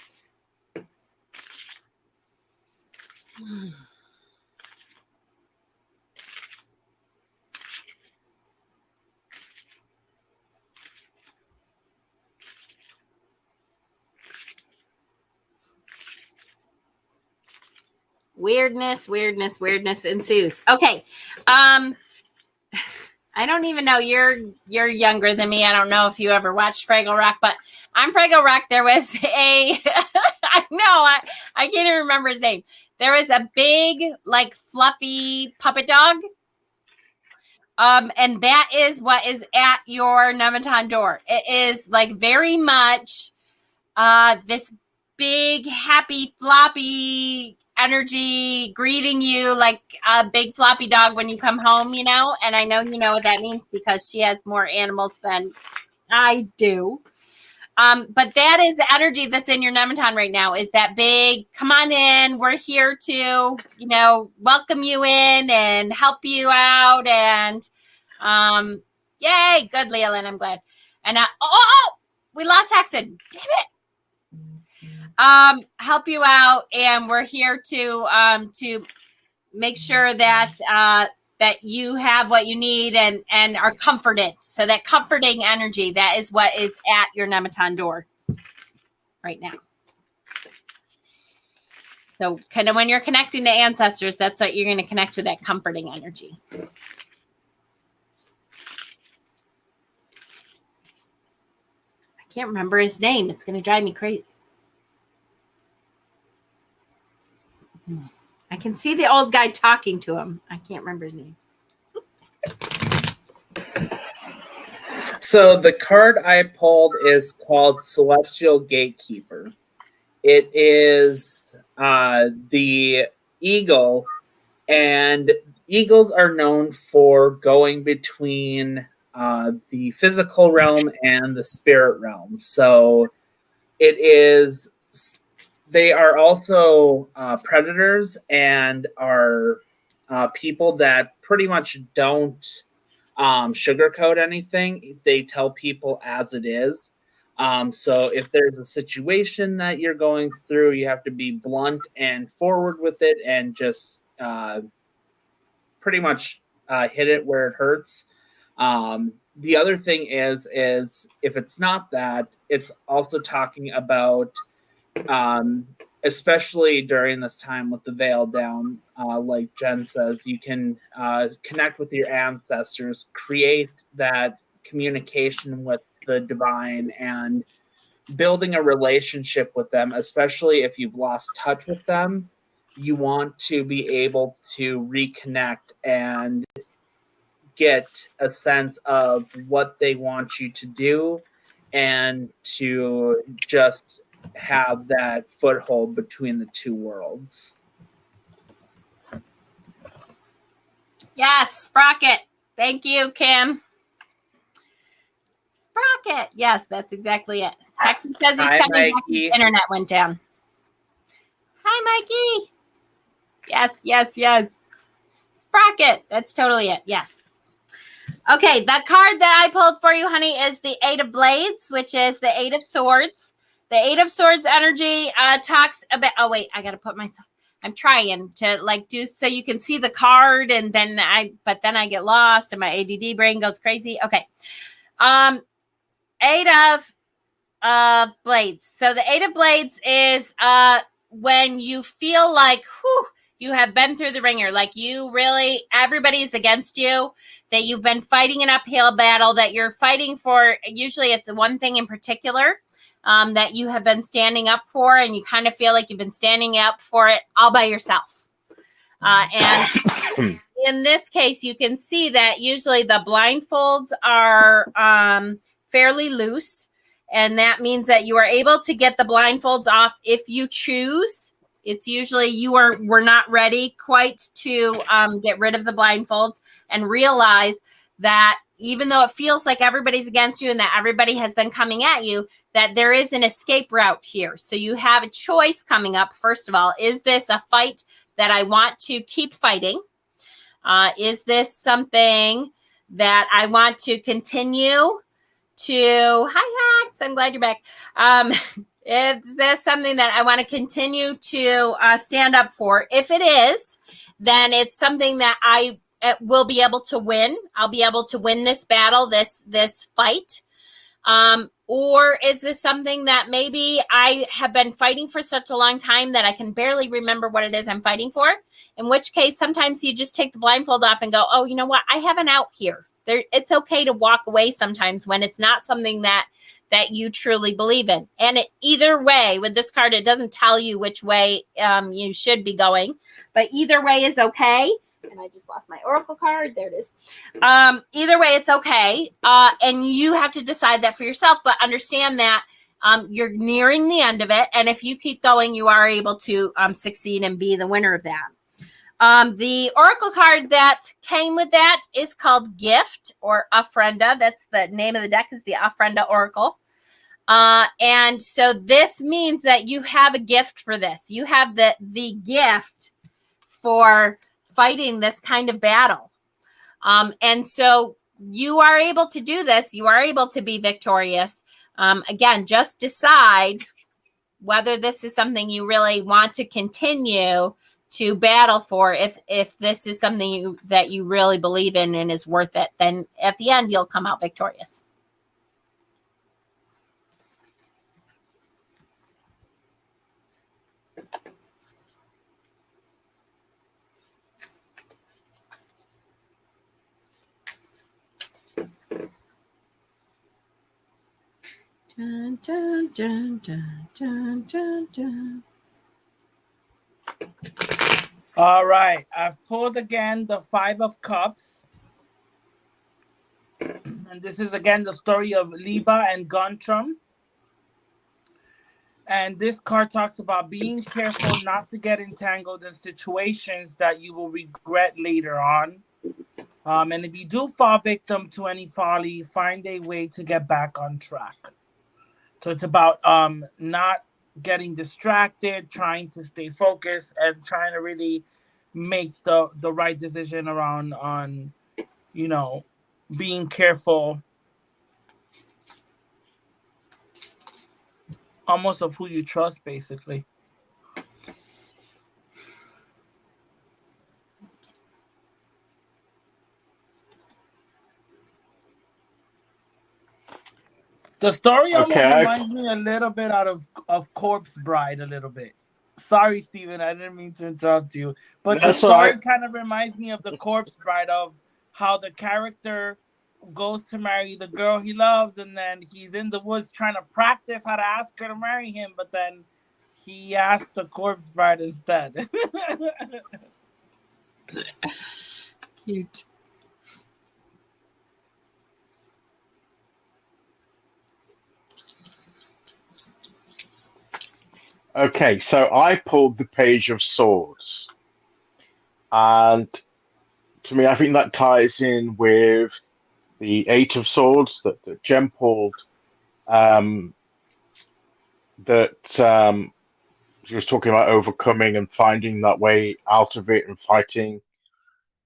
Weirdness ensues. Okay. I don't even know. You're younger than me. I don't know if you ever watched Fraggle Rock, but on Fraggle Rock there was I can't even remember his name. There was a big, like, fluffy puppet dog. And that is what is at your Nemeton door. It is like very much this big, happy, floppy energy greeting you like a big floppy dog when you come home, you know? And I know you know what that means because she has more animals than I do. But that is the energy that's in your Nemeton right now, is that big, come on in, we're here to, you know, welcome you in and help you out. And yay, good, Leolyn, I'm glad. And we lost Hexen. Damn it. Help you out, and we're here to make sure that that you have what you need and are comforted. So that comforting energy, that is what is at your Nemeton door right now. So kind of when you're connecting to ancestors, that's what you're going to connect to, that comforting energy. I can't remember his name. It's going to drive me crazy. I can see the old guy talking to him. I can't remember his name. So the card I pulled is called Celestial Gatekeeper. It is the eagle, and eagles are known for going between the physical realm and the spirit realm. So it is... They are also predators and are people that pretty much don't sugarcoat anything. They tell people as it is. So if there's a situation that you're going through, you have to be blunt and forward with it and just pretty much hit it where it hurts. The other thing is if it's not that, it's also talking about especially during this time with the veil down, like Jen says, you can connect with your ancestors, create that communication with the divine, and building a relationship with them, especially if you've lost touch with them. You want to be able to reconnect and get a sense of what they want you to do and to just have that foothold between the two worlds. Yes, Sprocket. Thank you, Kim. Sprocket. Yes, that's exactly it. Hexen says he's Hi, coming back. Mikey. The internet went down. Hi, Mikey. Yes. Sprocket. That's totally it. Yes. Okay, the card that I pulled for you, honey, is the Eight of Blades, which is the Eight of Swords. The Eight of Swords energy talks about... Oh, wait, I got to put myself... I'm trying to like do so you can see the card, and then I get lost and my ADD brain goes crazy. Okay. Eight of blades. So the Eight of Blades is when you feel like you have been through the ringer, like you really everybody's against you, that you've been fighting an uphill battle, that you're fighting for. Usually it's one thing in particular that you have been standing up for, and you kind of feel like you've been standing up for it all by yourself. And in this case, you can see that usually the blindfolds are fairly loose. And that means that you are able to get the blindfolds off if you choose. It's usually we're not ready quite to get rid of the blindfolds and realize that even though it feels like everybody's against you and that everybody has been coming at you, that there is an escape route here. So you have a choice coming up. First of all, is this a fight that I want to keep fighting? Is this something that I want to continue to? Hi, Hax. I'm glad you're back. Is this something that I want to continue to stand up for? If it is, then it's something that I will be able to win. I'll be able to win this battle, this fight. Or is this something that maybe I have been fighting for such a long time that I can barely remember what it is I'm fighting for? In which case, sometimes you just take the blindfold off and go, oh, you know what? I have an out here. It's okay to walk away sometimes when it's not something that you truly believe in. And either way, with this card, it doesn't tell you which way you should be going, but either way is okay. And I just lost my oracle card. There it is. Either way, it's okay. And you have to decide that for yourself, but understand that you're nearing the end of it. And if you keep going, you are able to succeed and be the winner of that. The oracle card that came with that is called Gift or Ofrenda. That's the name of the deck, is the Ofrenda Oracle. And so this means that you have a gift for this. You have the gift for fighting this kind of battle. And so you are able to do this. You are able to be victorious. Again, just decide whether this is something you really want to continue to battle for. If this is something that you really believe in and is worth it, then at the end, you'll come out victorious. Dun, dun, dun, dun, dun, dun, dun. All right, I've pulled again the Five of Cups. And this is again the story of Liba and Gontram. And this card talks about being careful not to get entangled in situations that you will regret later on. And if you do fall victim to any folly, find a way to get back on track. So it's about not getting distracted, trying to stay focused, and trying to really make the right decision around on, being careful almost of who you trust, basically. The story almost reminds me a little bit out of Corpse Bride a little bit. Sorry, Stephen, I didn't mean to interrupt you. But the story kind of reminds me of the Corpse Bride, of how the character goes to marry the girl he loves, and then he's in the woods trying to practice how to ask her to marry him, but then he asked the Corpse Bride instead. Cute. Okay, so I pulled the Page of Swords. And to me, I think that ties in with the Eight of Swords that Jem pulled. She was talking about overcoming and finding that way out of it and fighting.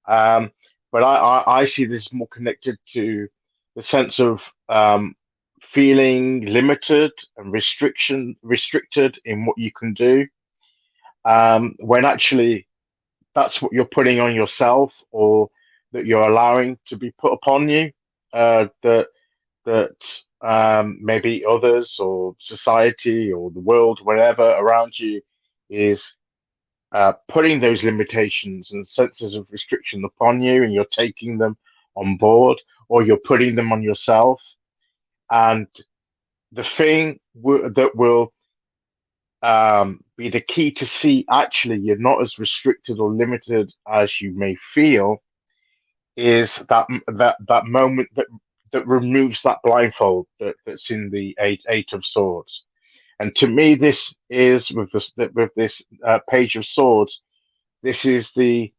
But I see this more connected to the sense of feeling limited and restricted in what you can do. when actually that's what you're putting on yourself, or that you're allowing to be put upon you. That maybe others or society or the world, whatever around you, is putting those limitations and senses of restriction upon you, and you're taking them on board, or you're putting them on yourself. And the thing that will be the key to see actually you're not as restricted or limited as you may feel is that moment that removes that blindfold that's in the eight of swords. And to me, this is with this page of swords. This is the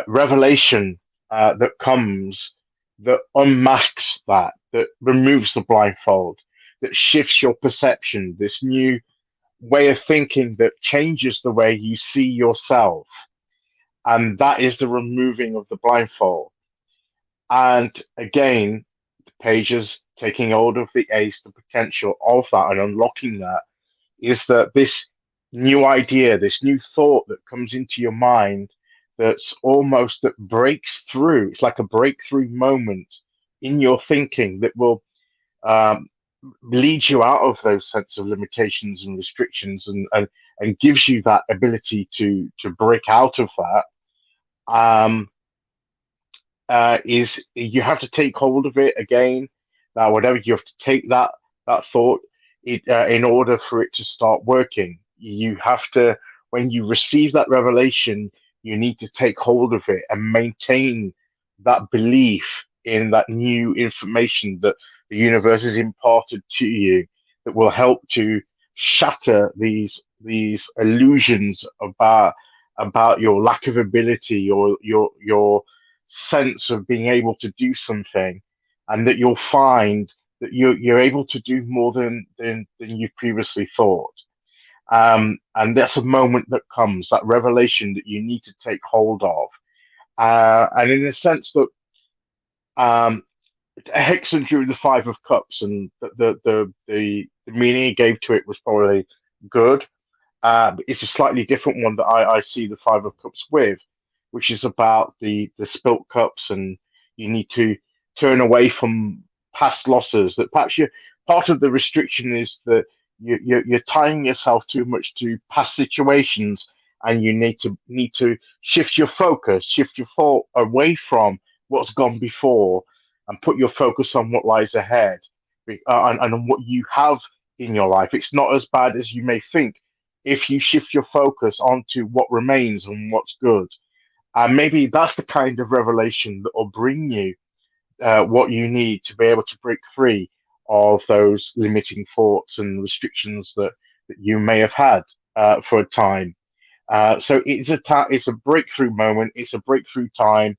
revelation that comes, that unmasks that removes the blindfold, that shifts your perception. This new way of thinking that changes the way you see yourself, and that is the removing of the blindfold. And again, the pages taking hold of the ace, the potential of that, and unlocking that is that this new idea, this new thought that comes into your mind, that's almost that breaks through. It's like a breakthrough moment in your thinking that will lead you out of those sense of limitations and restrictions, and gives you that ability to break out of that. Is you have to take hold of it again. Whatever, you have to take that thought in order for it to start working. You have to, when you receive that revelation, you need to take hold of it and maintain that belief in that new information that the universe has imparted to you, that will help to shatter these illusions about your lack of ability, or your sense of being able to do something, and that you'll find that you're able to do more than you previously thought. And that's a moment that comes, that revelation that you need to take hold of. And in a sense that Hexen drew the Five of Cups, and the meaning he gave to it was probably good. But it's a slightly different one that I see the Five of Cups with, which is about the spilt cups, and you need to turn away from past losses. That perhaps part of the restriction is that you're tying yourself too much to past situations, and you need to shift your focus, shift your thought away from what's gone before, and put your focus on what lies ahead, and on what you have in your life. It's not as bad as you may think if you shift your focus onto what remains and what's good. And maybe that's the kind of revelation that will bring you what you need to be able to break free of those limiting thoughts and restrictions that you may have had for a time. So it's a breakthrough moment. It's a breakthrough time.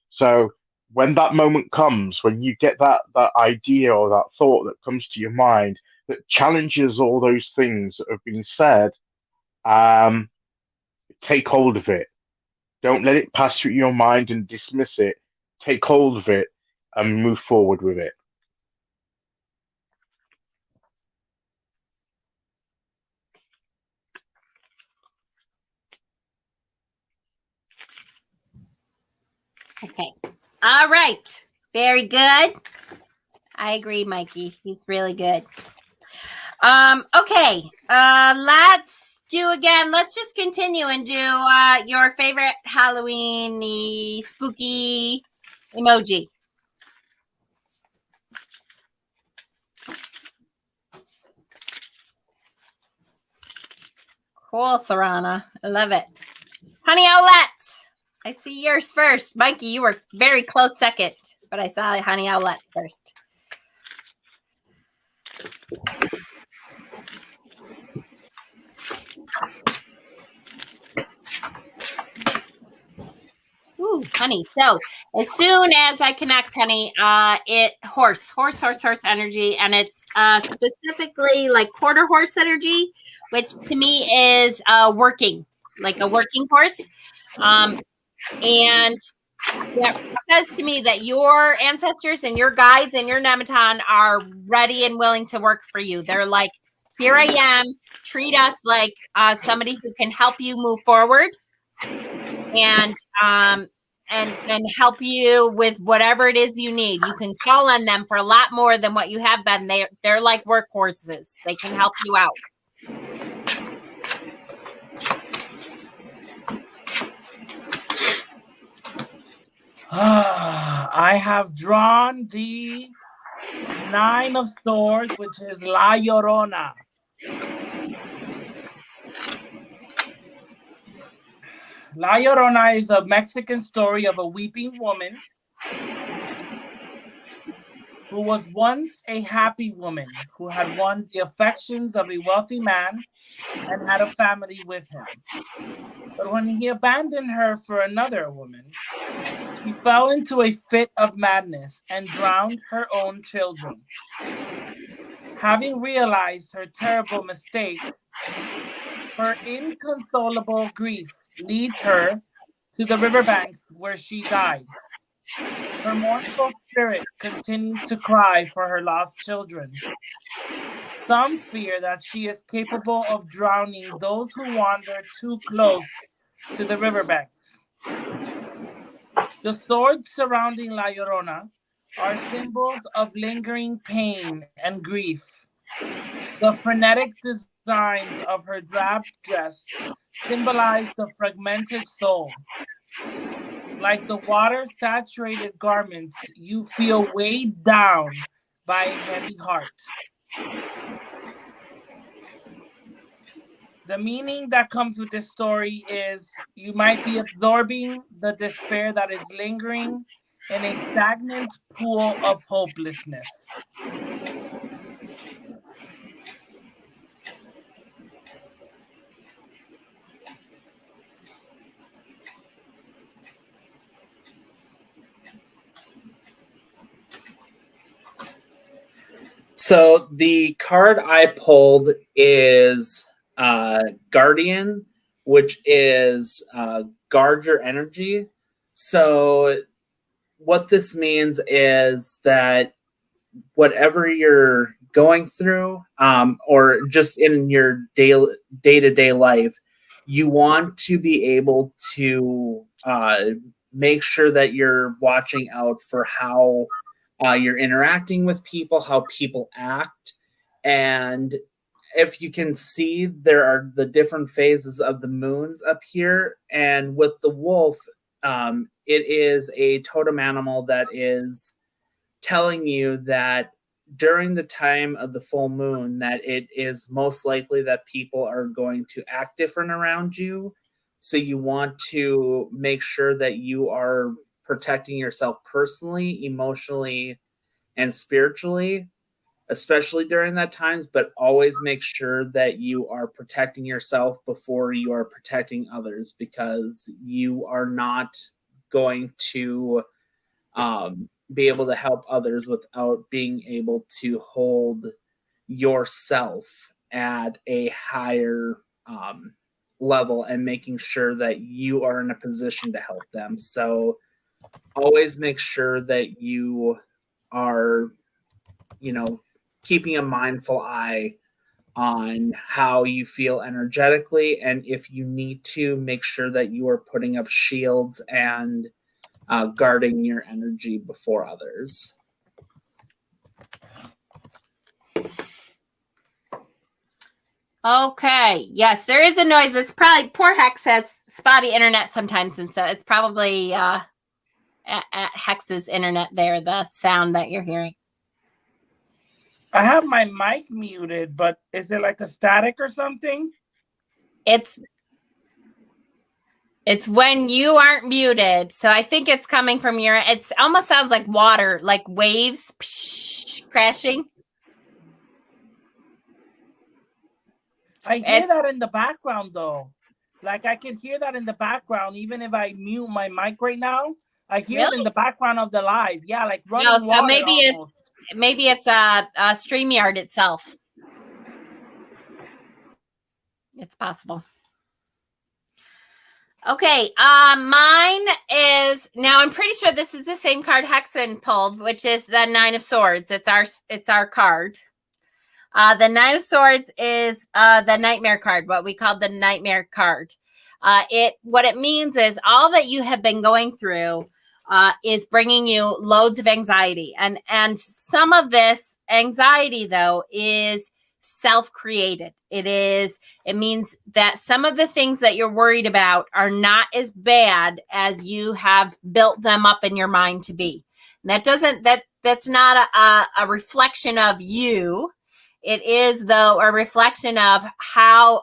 So when that moment comes, when you get that idea or that thought that comes to your mind that challenges all those things that have been said, take hold of it. Don't let it pass through your mind and dismiss it. Take hold of it and move forward with it. Okay. All right. Very good. I agree, Mikey. He's really good. Okay. Let's just continue and do your favorite Halloween-y, spooky emoji. Cool, Sarana. I love it. Honey Owlette. I see yours first. Mikey, you were very close second, but I saw Honey Owlette first. Ooh, honey. So as soon as I connect, honey, horse energy, and it's specifically like quarter horse energy, which to me is working, like a working horse. And that says to me that your ancestors and your guides and your Nemeton are ready and willing to work for you. They're like here I am. Treat us like somebody who can help you move forward, and help you with whatever it is you need. You can call on them for a lot more than what you have been. They're like workhorses. They can help you out. I have drawn the 9 of Swords, which is La Llorona. La Llorona is a Mexican story of a weeping woman who was once a happy woman who had won the affections of a wealthy man and had a family with him. But when he abandoned her for another woman, she fell into a fit of madness and drowned her own children. Having realized her terrible mistake, her inconsolable grief leads her to the riverbanks where she died. Her mournful spirit continues to cry for her lost children. Some fear that she is capable of drowning those who wander too close to the riverbanks. The swords surrounding La Llorona are symbols of lingering pain and grief. The frenetic designs of her drab dress symbolize the fragmented soul. Like the water-saturated garments, you feel weighed down by a heavy heart. The meaning that comes with this story is you might be absorbing the despair that is lingering in a stagnant pool of hopelessness. So the card I pulled is Guardian, which is guard your energy. So what this means is that whatever you're going through, or just in your day-to-day life, you want to be able to make sure that you're watching out for how you're interacting with people, how people act. And if you can see, there are the different phases of the moons up here. And with the wolf, it is a totem animal that is telling you that during the time of the full moon, that it is most likely that people are going to act different around you. So you want to make sure that you are protecting yourself personally, emotionally, and spiritually, especially during that times, but always make sure that you are protecting yourself before you are protecting others, because you are not going to be able to help others without being able to hold yourself at a higher level and making sure that you are in a position to help them. So always make sure that you are, keeping a mindful eye on how you feel energetically. And if you need to, make sure that you are putting up shields and guarding your energy before others. Okay. Yes, there is a noise. It's probably poor Hex has spotty internet sometimes, and so it's probably at Hex's internet there, the sound that you're hearing. I have my mic muted, but is it like a static or something? It's when you aren't muted. So I think it's coming from it almost sounds like water, like waves crashing. I hear that in the background though. Like I can hear that in the background, even if I mute my mic right now. I hear it in the background of the live. Yeah, like running water. So maybe it's a StreamYard itself. It's possible. Okay, mine is, now I'm pretty sure this is the same card Hexen pulled, which is the 9 of Swords. It's our card. The Nine of Swords is the nightmare card, what we call the nightmare card. What it means is all that you have been going through is bringing you loads of anxiety, and some of this anxiety though is self-created. It means that some of the things that you're worried about are not as bad as you have built them up in your mind to be. And that's not a reflection of you. It is though a reflection of how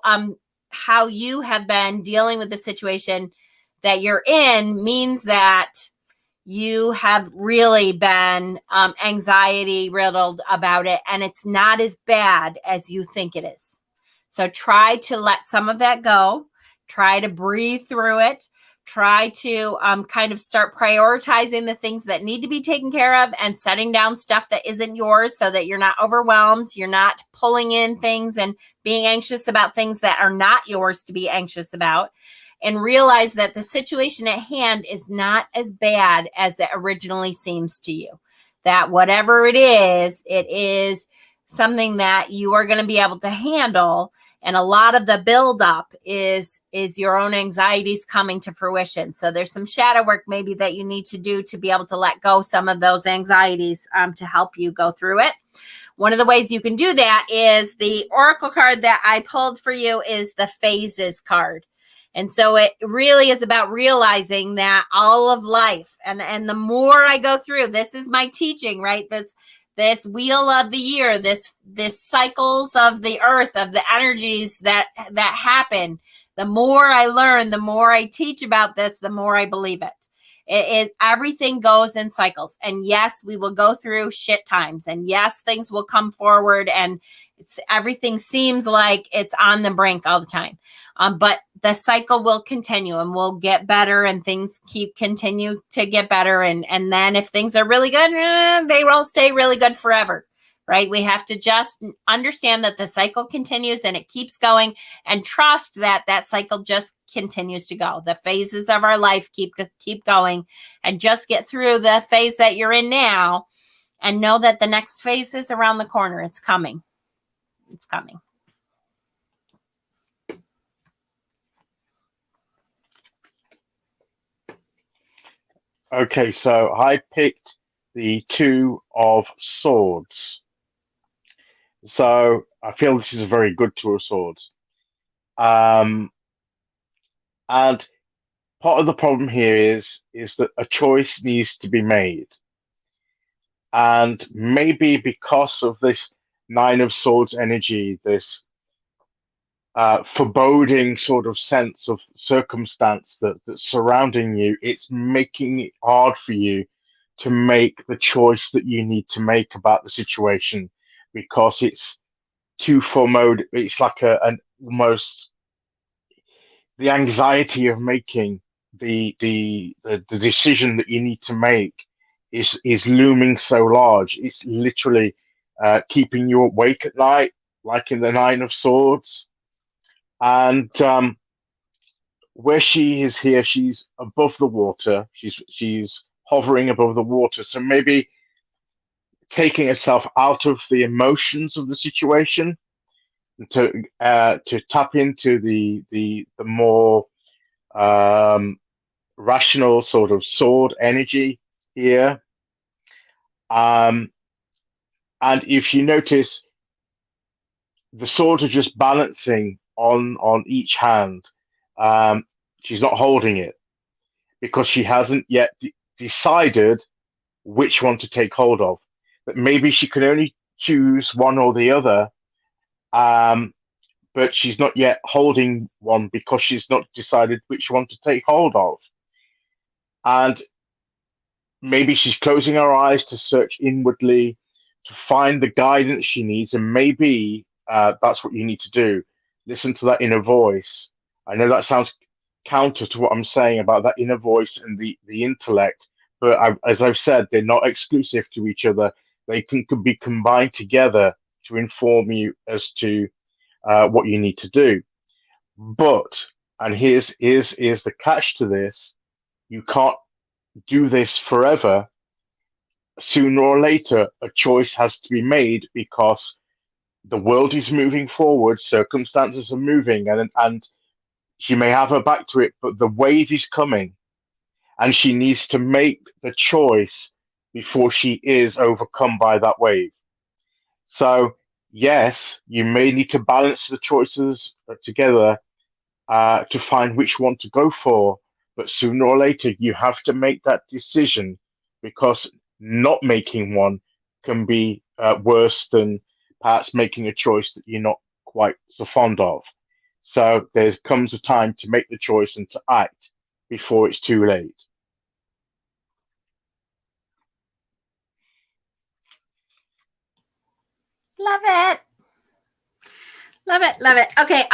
you have been dealing with the situation that you're in, means that you have really been anxiety riddled about it, and it's not as bad as you think it is. So try to let some of that go. Try to breathe through it. Try to kind of start prioritizing the things that need to be taken care of and setting down stuff that isn't yours so that you're not overwhelmed. You're not pulling in things and being anxious about things that are not yours to be anxious about. And realize that the situation at hand is not as bad as it originally seems to you. That whatever it is something that you are going to be able to handle. And a lot of the buildup is your own anxieties coming to fruition. So there's some shadow work maybe that you need to do to be able to let go some of those anxieties to help you go through it. One of the ways you can do that is the oracle card that I pulled for you is the phases card. And so it really is about realizing that all of life, and the more I go through, this is my teaching, right? This wheel of the year, this cycles of the earth, of the energies that happen. The more I learn, the more I teach about this, the more I believe it. Everything goes in cycles. And yes, we will go through shit times. And yes, things will come forward, and everything seems like it's on the brink all the time. But the cycle will continue, and we'll get better, and things continue to get better. And then if things are really good, they won't stay really good forever, right? We have to just understand that the cycle continues and it keeps going, and trust that that cycle just continues to go. The phases of our life keep going, and just get through the phase that you're in now and know that the next phase is around the corner. It's coming. It's coming. Okay, so I picked the Two of Swords. So I feel this is a very good Two of Swords. And part of the problem here is that a choice needs to be made. And maybe because of this Nine of Swords energy, this foreboding sort of sense of circumstance that's surrounding you, it's making it hard for you to make the choice that you need to make about the situation, because it's too foreboding. It's like an almost the anxiety of making the decision that you need to make is looming so large. It's literally keeping you awake at night, like in the Nine of Swords. And where she is here, she's above the water. She's hovering above the water. So maybe taking herself out of the emotions of the situation to tap into the more rational sort of sword energy here. And if you notice, the swords are just balancing on each hand. She's not holding it because she hasn't yet decided which one to take hold of. That maybe she can only choose one or the other, but she's not yet holding one because she's not decided which one to take hold of. And maybe she's closing her eyes to search inwardly to find the guidance she needs, and maybe that's what you need to do. Listen to that inner voice. I know that sounds counter to what I'm saying about that inner voice and the intellect, but as I've said, they're not exclusive to each other. They can be combined together to inform you as to what you need to do. But, and here's the catch to this, you can't do this forever. Sooner or later, a choice has to be made, because the world is moving forward, circumstances are moving, and she may have her back to it, but the wave is coming, and she needs to make the choice before she is overcome by that wave. So, yes, you may need to balance the choices together to find which one to go for, but sooner or later, you have to make that decision because not making one can be worse than perhaps making a choice that you're not quite so fond of. So there comes a time to make the choice and to act before it's too late. Love it. Love it. Love it. Okay.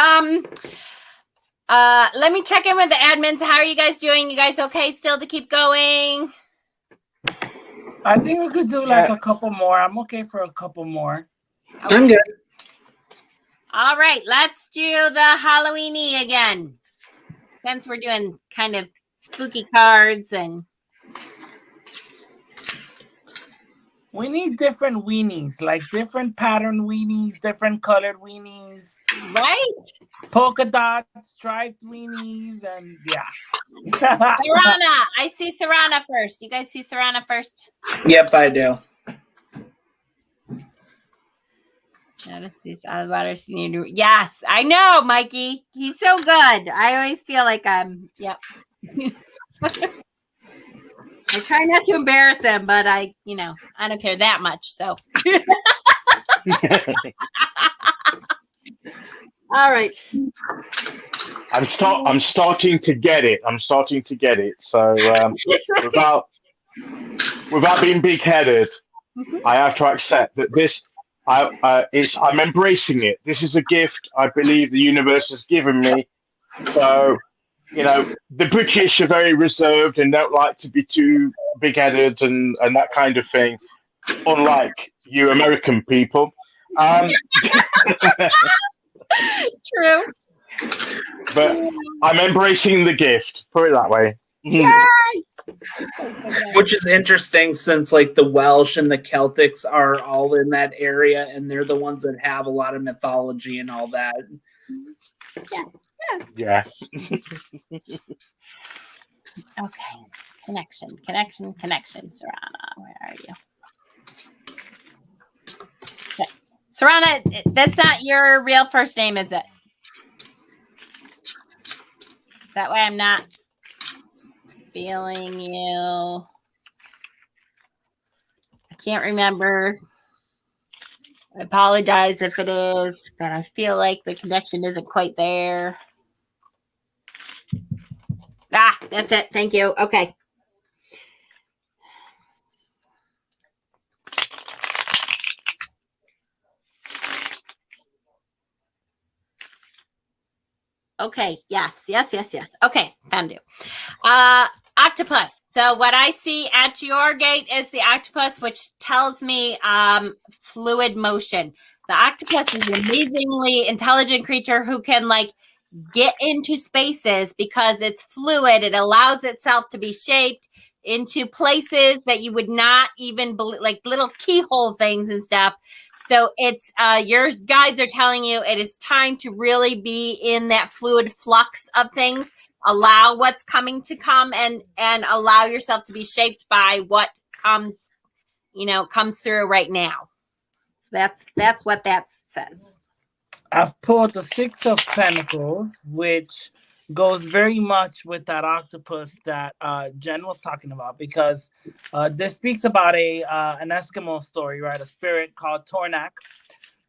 Let me check in with the admins. How are you guys doing? You guys okay still to keep going? I think we could do like a couple more. I'm okay for a couple more. Okay. I'm good. All right, let's do the Halloweeny again. Since we're doing kind of spooky cards and We need different weenies, like different pattern weenies, different colored weenies, right? polka dot, striped weenies, and yeah. Sarana, I see Sarana first. You guys see Sarana first? Yep, I do. Notice these out of water. Yes, I know, Mikey. He's so good. I always feel like yep. I try not to embarrass him, but I don't care that much. So, all right. I'm starting to get it. So without being big-headed, I have to accept that this. I'm embracing it. This is a gift I believe the universe has given me. So, the British are very reserved and don't like to be too big-headed and that kind of thing, unlike you American people. True. But I'm embracing the gift. Put it that way. Yay! Which is interesting since like the Welsh and the Celtics are all in that area and they're the ones that have a lot of mythology and all that. Yeah. Yeah. Okay. Connection. Sarana, where are you? Okay. Sarana, that's not your real first name, is it? That way I'm not feeling you. I can't remember. I apologize if it is, but I feel like the connection isn't quite there. Ah, that's it. Thank you. Okay. Okay. Yes. Okay. Found you. Octopus. So what I see at your gate is the octopus, which tells me fluid motion. The octopus is an amazingly intelligent creature who can get into spaces because it's fluid. It allows itself to be shaped into places that you would not even believe, like little keyhole things and stuff. So it's your guides are telling you it is time to really be in that fluid flux of things. Allow what's coming to come and allow yourself to be shaped by what comes through right now. So that's what that says. I've pulled the Six of Pentacles, which goes very much with that octopus that Jen was talking about, because this speaks about an Eskimo story, right? A spirit called Tornak.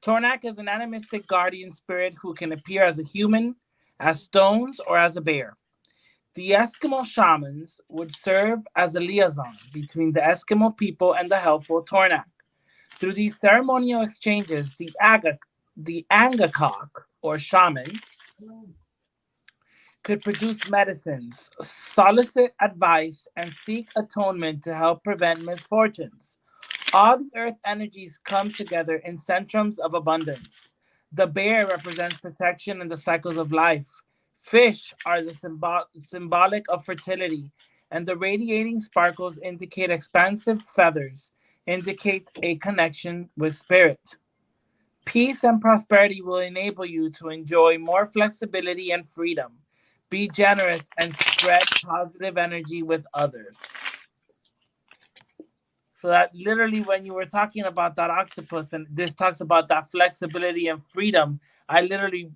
Tornak is an animistic guardian spirit who can appear as a human, as stones, or as a bear. The Eskimo shamans would serve as a liaison between the Eskimo people and the helpful Tornak. Through these ceremonial exchanges, the Angakok, or shaman, could produce medicines, solicit advice, and seek atonement to help prevent misfortunes. All the earth energies come together in centrums of abundance. The bear represents protection and the cycles of life. Fish are the symbolic of fertility, and the radiating sparkles indicate expansive feathers, indicate a connection with spirit. Peace and prosperity will enable you to enjoy more flexibility and freedom. Be generous and spread positive energy with others. So that literally when you were talking about that octopus, and this talks about that flexibility and freedom, I literally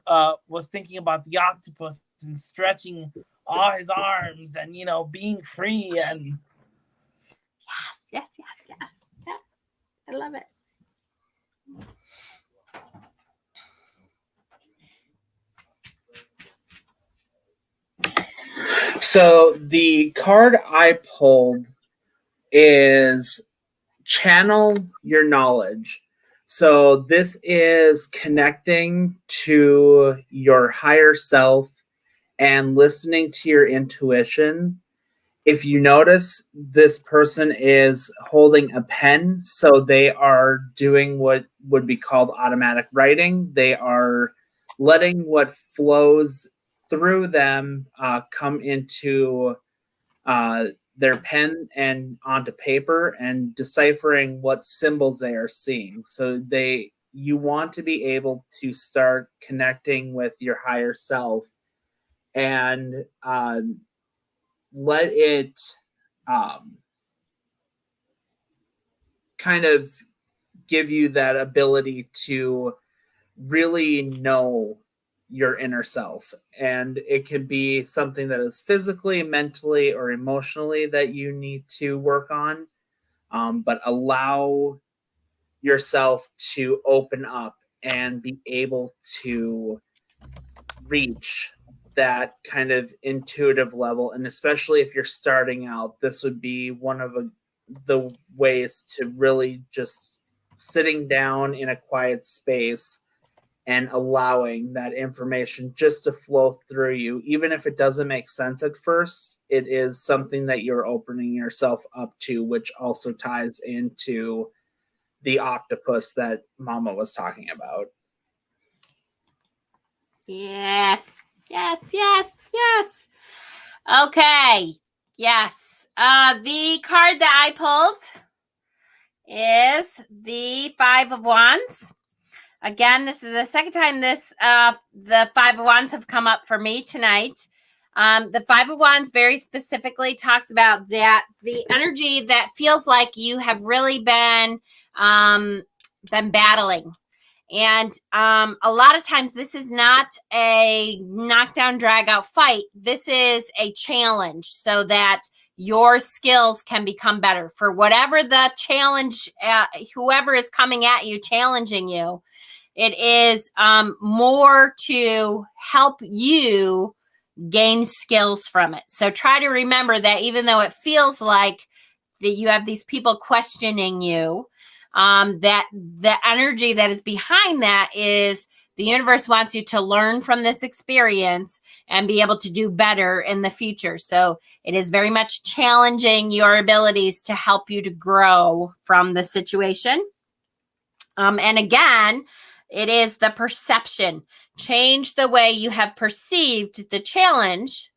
was thinking about the octopus and stretching all his arms and, you know, being free. And Yes. Yeah, I love it. So the card I pulled is channel your knowledge. So this is connecting to your higher self and listening to your intuition. If you notice, this person is holding a pen, so they are doing what would be called automatic writing. They are letting what flows through them come into their pen and onto paper and deciphering what symbols they are seeing. So you want to be able to start connecting with your higher self and let it kind of give you that ability to really know your inner self. And it could be something that is physically, mentally, or emotionally that you need to work on. But allow yourself to open up and be able to reach that kind of intuitive level. And especially if you're starting out, this would be one of the ways to really just sitting down in a quiet space and allowing that information just to flow through you. Even if it doesn't make sense at first, it is something that you're opening yourself up to, which also ties into the octopus that Mama was talking about. Yes. Okay. Yes. The card that I pulled is the Five of Wands. Again, this is the second time the Five of Wands have come up for me tonight. The Five of Wands very specifically talks about that the energy that feels like you have really been battling. And a lot of times this is not a knockdown, drag out fight. This is a challenge so that your skills can become better for whatever the challenge, whoever is coming at you, challenging you. It is more to help you gain skills from it. So try to remember that even though it feels like that you have these people questioning you, that the energy that is behind that is the universe wants you to learn from this experience and be able to do better in the future. So it is very much challenging your abilities to help you to grow from the situation. And again, it is the perception. Change the way you have perceived the challenge,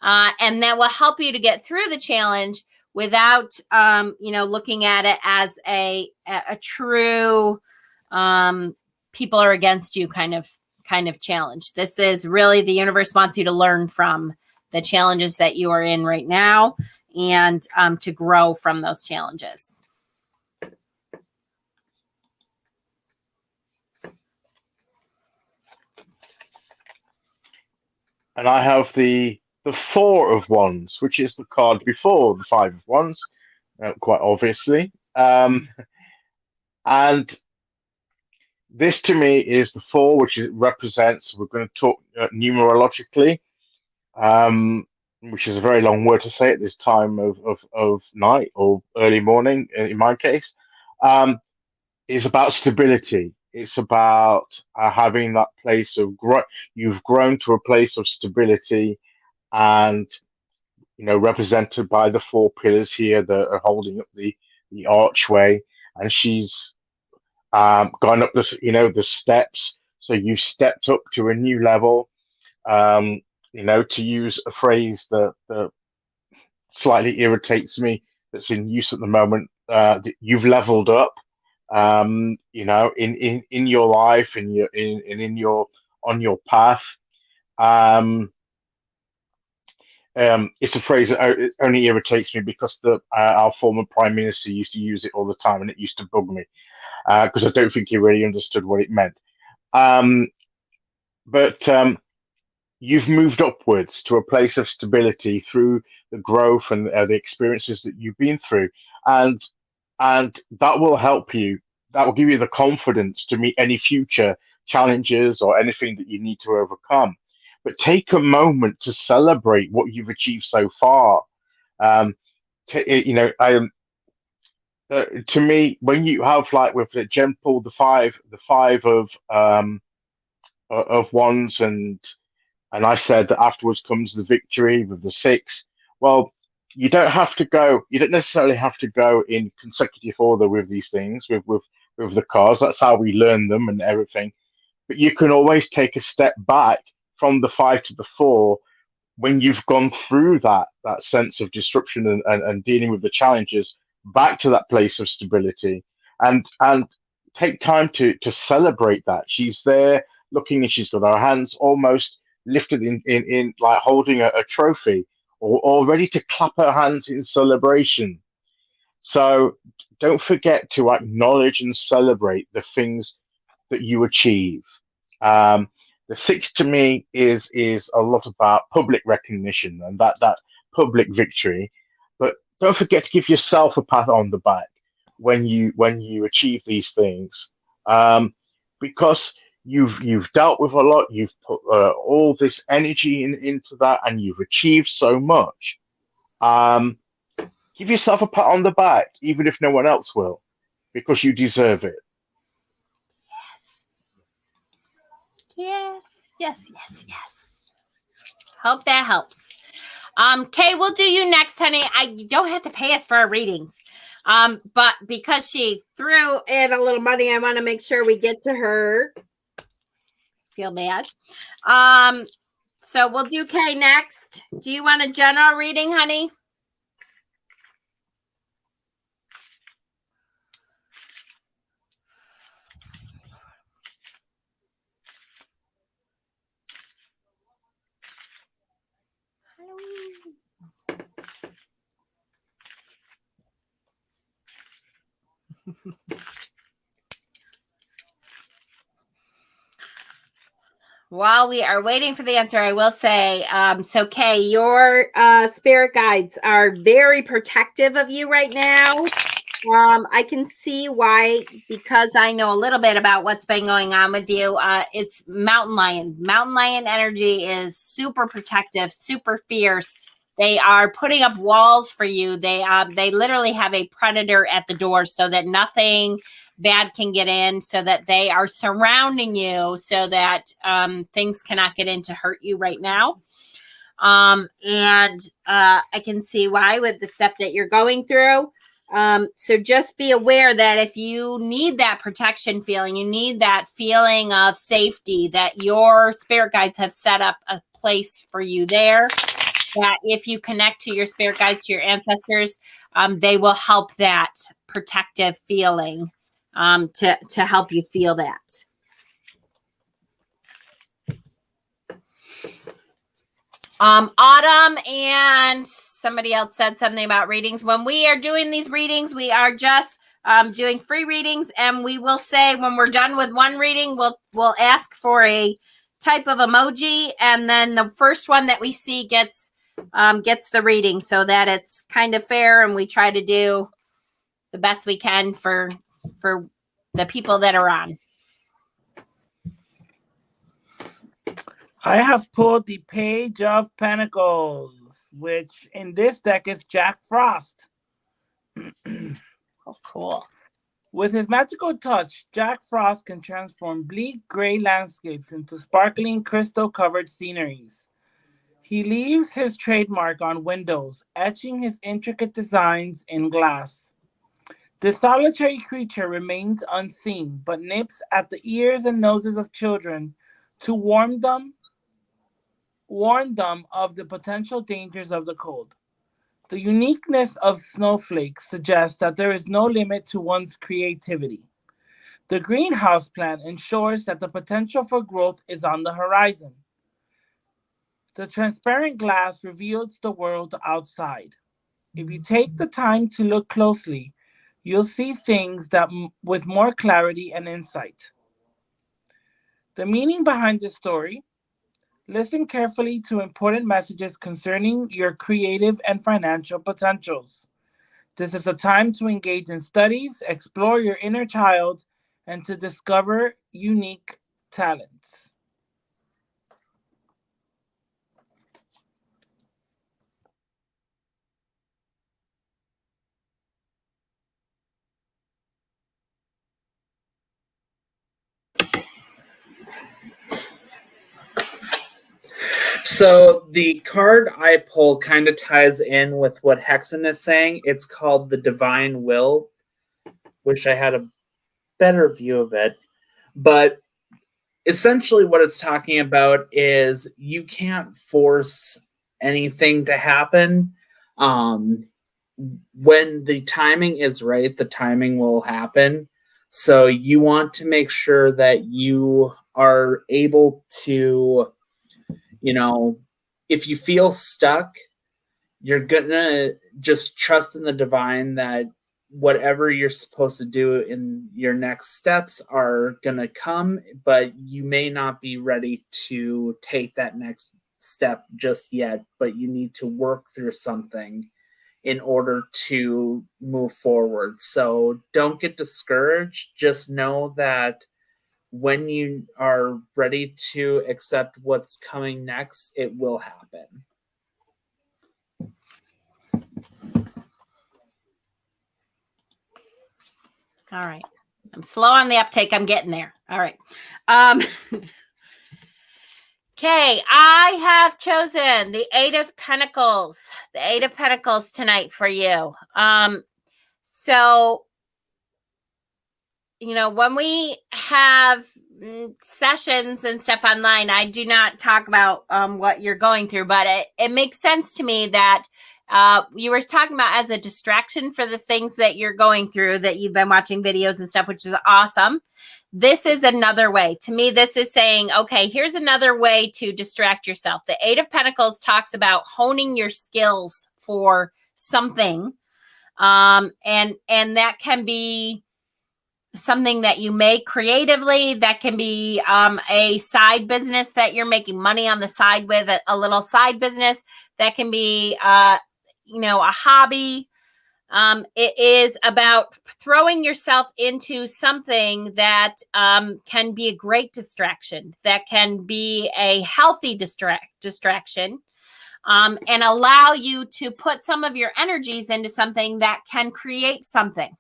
and that will help you to get through the challenge without, looking at it as a true people are against you kind of challenge. This is really the universe wants you to learn from the challenges that you are in right now and to grow from those challenges. And I have the Four of Wands, which is the card before the Five of Wands, quite obviously. And this to me is the four, which represents, we're going to talk numerologically, which is a very long word to say at this time of night or early morning, in my case, is about stability. It's about having that place of growth. You've grown to a place of stability, and represented by the four pillars here that are holding up the archway, and she's gone up the steps. So you've stepped up to a new level. To use a phrase that slightly irritates me, that's in use at the moment, that you've leveled up. you know, in your life, in your on your path. Um, it's a phrase that only irritates me because our former prime minister used to use it all the time, and it used to bug me because I don't think he really understood what it meant. Um, but you've moved upwards to a place of stability through the growth and the experiences that you've been through, and and that will help you. That will give you the confidence to meet any future challenges or anything that you need to overcome. But take a moment to celebrate what you've achieved so far. Um, you know, to me, when you have like with the Jen Paul, the five of wands, and I said that afterwards comes the victory with the six. Well, you don't have to go. You don't necessarily have to go in consecutive order with these things, with the cards. That's how we learn them and everything. But you can always take a step back from the five to the four when you've gone through that sense of disruption and dealing with the challenges, back to that place of stability, and take time to celebrate that. She's there looking, and she's got her hands almost lifted in like holding a trophy, or ready to clap her hands in celebration. So don't forget to acknowledge and celebrate the things that you achieve. Um, the six to me is a lot about public recognition and that public victory. But don't forget to give yourself a pat on the back when you achieve these things, um, because you've dealt with a lot. You've put all this energy into that, and you've achieved so much. Um, give yourself a pat on the back, even if no one else will, because you deserve it. Yes, yes, yes, yes. Hope that helps. Kay, we'll do you next, honey. You don't have to pay us for our readings. But because she threw in a little money, I want to make sure we get to her. Feel bad. So we'll do Kay next. Do you want a general reading, honey? While we are waiting for the answer, I will say, so Kay, your spirit guides are very protective of you right now. I can see why, because I know a little bit about what's been going on with you. It's mountain lion. Mountain lion energy is super protective, super fierce. They are putting up walls for you. They literally have a predator at the door so that nothing bad can get in, so that they are surrounding you so that things cannot get in to hurt you right now. And I can see why with the stuff that you're going through. So just be aware that if you need that protection feeling, you need that feeling of safety, that your spirit guides have set up a place for you there. That if you connect to your spirit guides, to your ancestors, they will help that protective feeling to help you feel that. Autumn and somebody else said something about readings. When we are doing these readings, we are just doing free readings, and we will say when we're done with one reading, we'll ask for a type of emoji, and then the first one that we see gets the reading, so that it's kind of fair, and we try to do the best we can for the people that are on. I have pulled the Page of Pentacles, which in this deck is Jack Frost. Oh, cool. With his magical touch, Jack Frost can transform bleak gray landscapes into sparkling crystal-covered sceneries. He leaves his trademark on windows, etching his intricate designs in glass. The solitary creature remains unseen, but nips at the ears and noses of children to warn them of the potential dangers of the cold. The uniqueness of snowflakes suggests that there is no limit to one's creativity. The greenhouse plan ensures that the potential for growth is on the horizon. The transparent glass reveals the world outside. If you take the time to look closely, you'll see things that with more clarity and insight. The meaning behind this story: listen carefully to important messages concerning your creative and financial potentials. This is a time to engage in studies, explore your inner child, and to discover unique talents. So the card I pulled kind of ties in with what Hexen is saying. It's called the Divine Will. Wish I had a better view of it. But essentially what it's talking about is you can't force anything to happen. When the timing is right, the timing will happen. So you want to make sure that you are able to, if you feel stuck, you're gonna just trust in the divine that whatever you're supposed to do in your next steps are gonna come, but you may not be ready to take that next step just yet, but you need to work through something in order to move forward. So don't get discouraged. Just know that when you are ready to accept what's coming next, it will happen. All right. I'm slow on the uptake. I'm getting there. All right. Okay, I have chosen the Eight of Pentacles. The Eight of Pentacles tonight for you. So, when we have sessions and stuff online, I do not talk about what you're going through, but it makes sense to me that you were talking about as a distraction for the things that you're going through, that you've been watching videos and stuff, which is awesome. This is another way. To me, this is saying, okay, here's another way to distract yourself. The Eight of Pentacles talks about honing your skills for something. And that can be something that you make creatively. That can be a side business that you're making money on the side with, a little side business. That can be, a hobby. It is about throwing yourself into something that can be a great distraction, that can be a healthy distraction, and allow you to put some of your energies into something that can create something.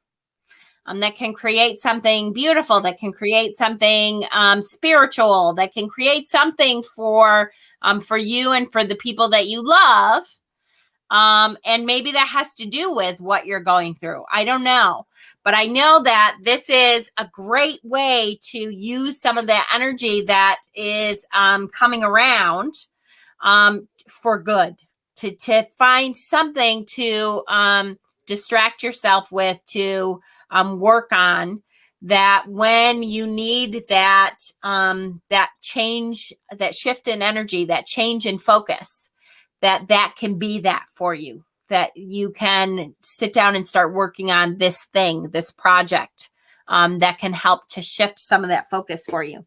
That can create something beautiful, that can create something spiritual, that can create something for you and for the people that you love. And maybe that has to do with what you're going through. I don't know. But I know that this is a great way to use some of the energy that is coming around for good, to find something to distract yourself with, to work on, that when you need that change, that shift in energy, that change in focus, that can be that for you, that you can sit down and start working on this thing, this project that can help to shift some of that focus for you.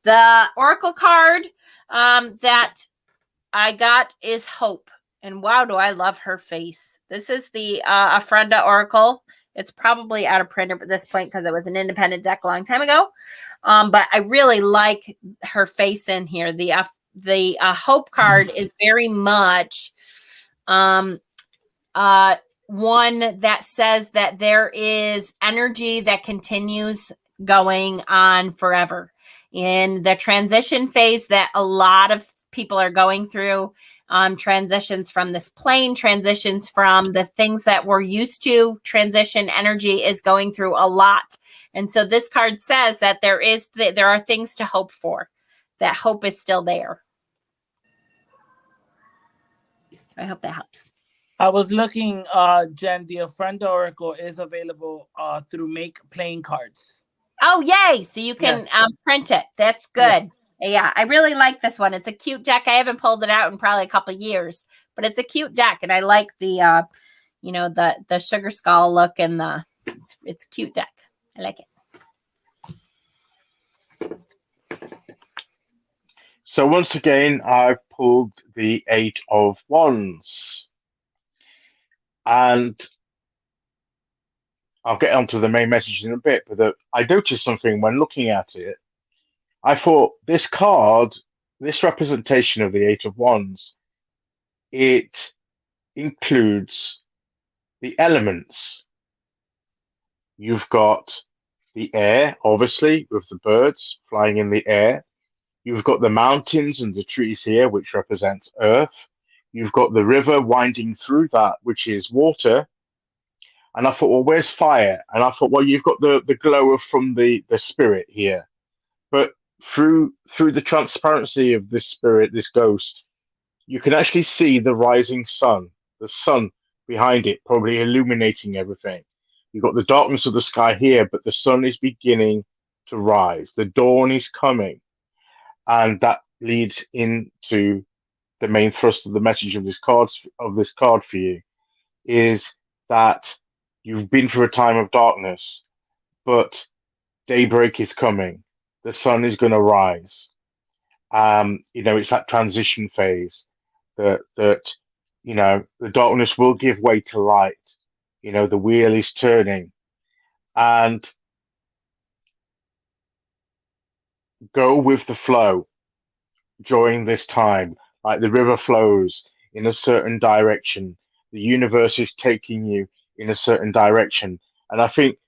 The Oracle card that I got is Hope. And wow, do I love her face. This is the Afrenda Oracle. It's probably out of print at this point because it was an independent deck a long time ago. But I really like her face in here. The Hope card is very much one that says that there is energy that continues going on forever. In the transition phase that a lot of people are going through, transitions from this plane, transitions from the things that we're used to, transition energy is going through a lot. And so this card says that there are things to hope for, that hope is still there. I hope that helps. I was looking, Jen, the Afrenda Oracle is available through Make Playing Cards. Oh, yay. So you can Yes. print it. That's good. Yeah, I really like this one. It's a cute deck. I haven't pulled it out in probably a couple of years, but it's a cute deck. And I like the, the sugar skull look and it's a cute deck. I like it. So once again, I pulled the 8 of Wands. And I'll get onto the main message in a bit, but I noticed something when looking at it. I thought this card, this representation of the 8 of Wands, it includes the elements. You've got the air, obviously, with the birds flying in the air. You've got the mountains and the trees here, which represents earth. You've got the river winding through that, which is water. And I thought, well, where's fire? And I thought, well, you've got the glow from the spirit here. But through the transparency of this spirit, this ghost, you can actually see the rising sun, the sun behind it, probably illuminating everything. You've got the darkness of the sky here, but the sun is beginning to rise. The dawn is coming. And that leads into the main thrust of the message of this card for you, is that you've been through a time of darkness, but daybreak is coming. The sun is going to rise. It's that transition phase that the darkness will give way to light. The wheel is turning, and go with the flow during this time. Like the river flows in a certain direction, the universe is taking you in a certain direction, and I think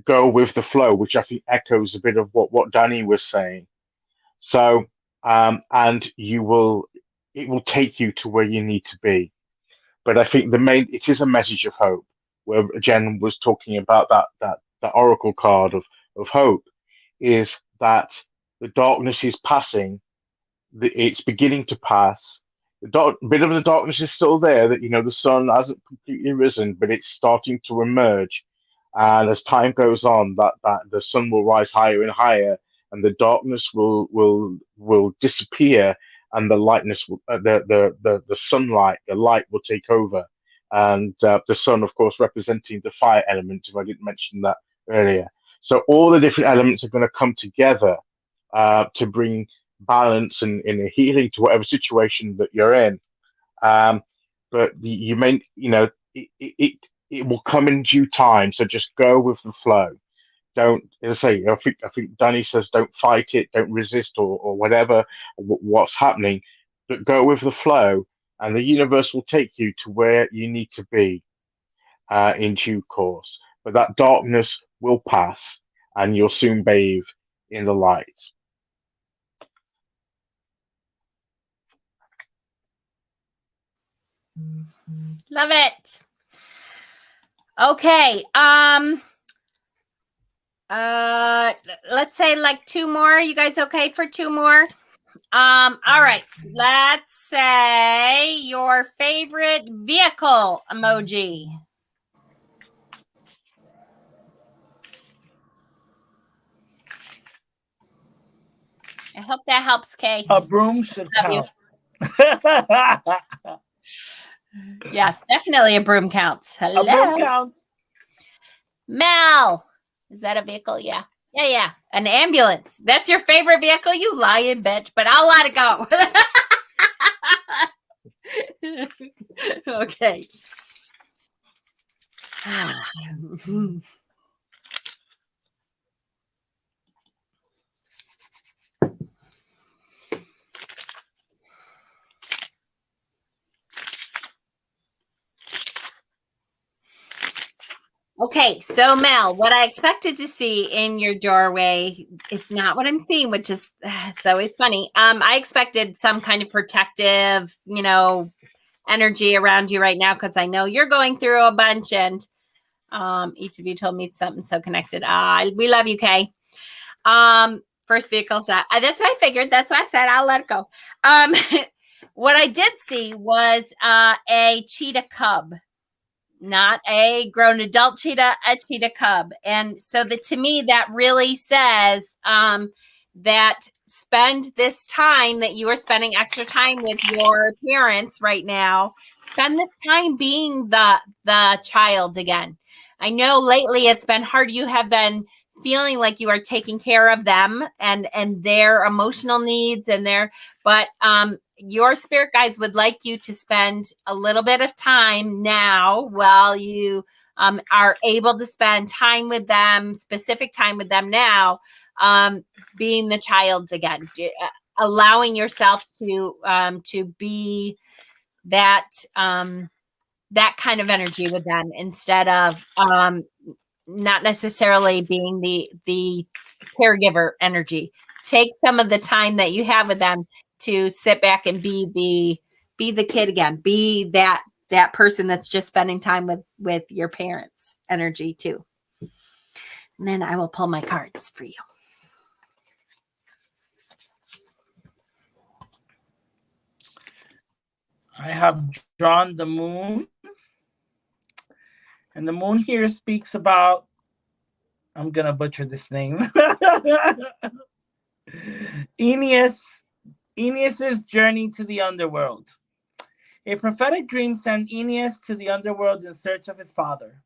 go with the flow, which I think echoes a bit of what Danny was saying. So, and it will take you to where you need to be. But I think it is a message of hope, where Jen was talking about that oracle card of hope, is that the darkness is passing, it's beginning to pass. Bit of the darkness is still there, that the sun hasn't completely risen, but it's starting to emerge. And as time goes on, that the sun will rise higher and higher, and the darkness will disappear, and the lightness, the sunlight, the light will take over. And the sun, of course, representing the fire element, if I didn't mention that earlier. So all the different elements are going to come together to bring balance and a healing to whatever situation that you're in. But you may, it will come in due time. So just go with the flow. Don't, as I say, I think Danny says, don't fight it, don't resist or whatever, what's happening, but go with the flow, and the universe will take you to where you need to be in due course. But that darkness will pass, and you'll soon bathe in the light. Love it. Okay. Let's say like 2 more. You guys okay for 2 more? All right. Let's say your favorite vehicle emoji. I hope that helps, Kay. A broom should count. Yes, definitely a broom counts. Hello. A broom counts. Mel, is that a vehicle? Yeah. Yeah. An ambulance. That's your favorite vehicle? You lying bitch, but I'll let it go. Okay. Okay, so Mel, what I expected to see in your doorway is not what I'm seeing, which is, it's always funny. I expected some kind of protective, energy around you right now, because I know you're going through a bunch, and each of you told me something so connected. We love you, Kay. First vehicle set. That's what I figured. That's what I said. I'll let it go. What I did see was a cheetah cub not a grown adult cheetah, a cheetah cub. And so to me, that really says that spend this time that you are spending extra time with your parents right now. Spend this time being the child again. I know lately it's been hard. You have been feeling like you are taking care of them and their emotional needs but your spirit guides would like you to spend a little bit of time now while you are able to spend time with them, specific time with them now, being the child again, allowing yourself to be that that kind of energy with them instead of not necessarily being the caregiver energy. Take some of the time that you have with them to sit back and be the kid again. Be that person that's just spending time with your parents' energy too. And then I will pull my cards for you. I have drawn the moon. And the moon here speaks about, I'm going to butcher this name. Aeneas's journey to the underworld. A prophetic dream sent Aeneas to the underworld in search of his father.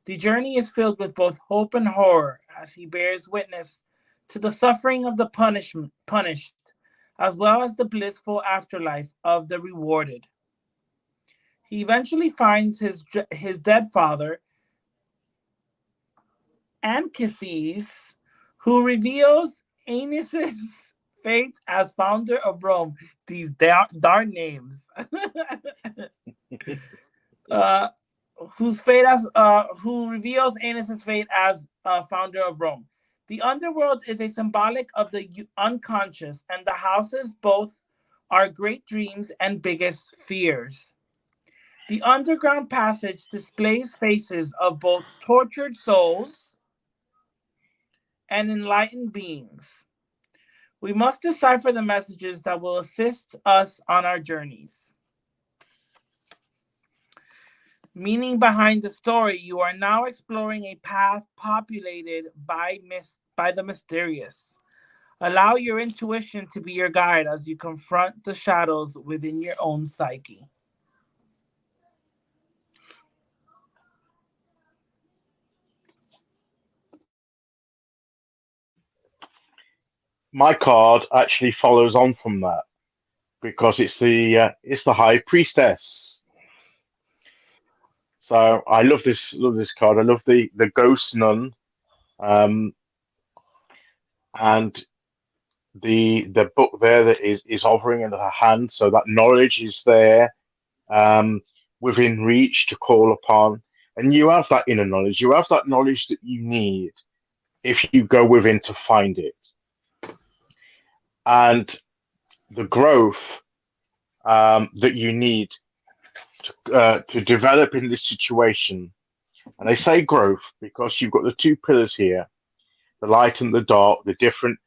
The journey is filled with both hope and horror as he bears witness to the suffering of the punished, as well as the blissful afterlife of the rewarded. He eventually finds his dead father, Anchises, who reveals Aeneas's fate as founder of Rome. These dark names. Who reveals Aeneas's fate as founder of Rome. The underworld is a symbolic of the unconscious, and the houses both are great dreams and biggest fears. The underground passage displays faces of both tortured souls and enlightened beings. We must decipher the messages that will assist us on our journeys. Meaning behind the story, you are now exploring a path populated by the mysterious. Allow your intuition to be your guide as you confront the shadows within your own psyche. My card actually follows on from that because it's the High Priestess. So I love this card. I love the ghost nun, and the book there that is hovering in her hand. So that knowledge is there, within reach to call upon, and you have that inner knowledge. You have that knowledge that you need if you go within to find it. And the growth that you need to develop in this situation. And I say growth because you've got the two pillars here, the light and the dark, the different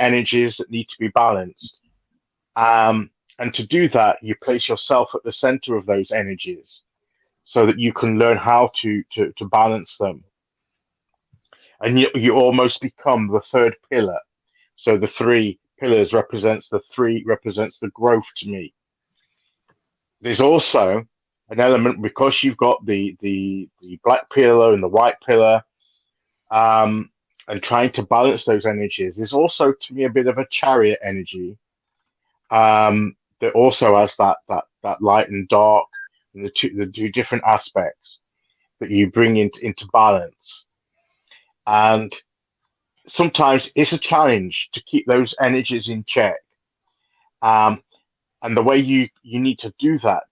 energies that need to be balanced. And to do that, you place yourself at the center of those energies so that you can learn how to balance them. And you almost become the third pillar. So the three pillars represents the growth to me. There's also an element because you've got the black pillar and the white pillar, and trying to balance those energies. There's also to me a bit of a chariot energy, that also has that light and dark, and the two different aspects that you bring into balance. And sometimes it's a challenge to keep those energies in check. And the way you need to do that,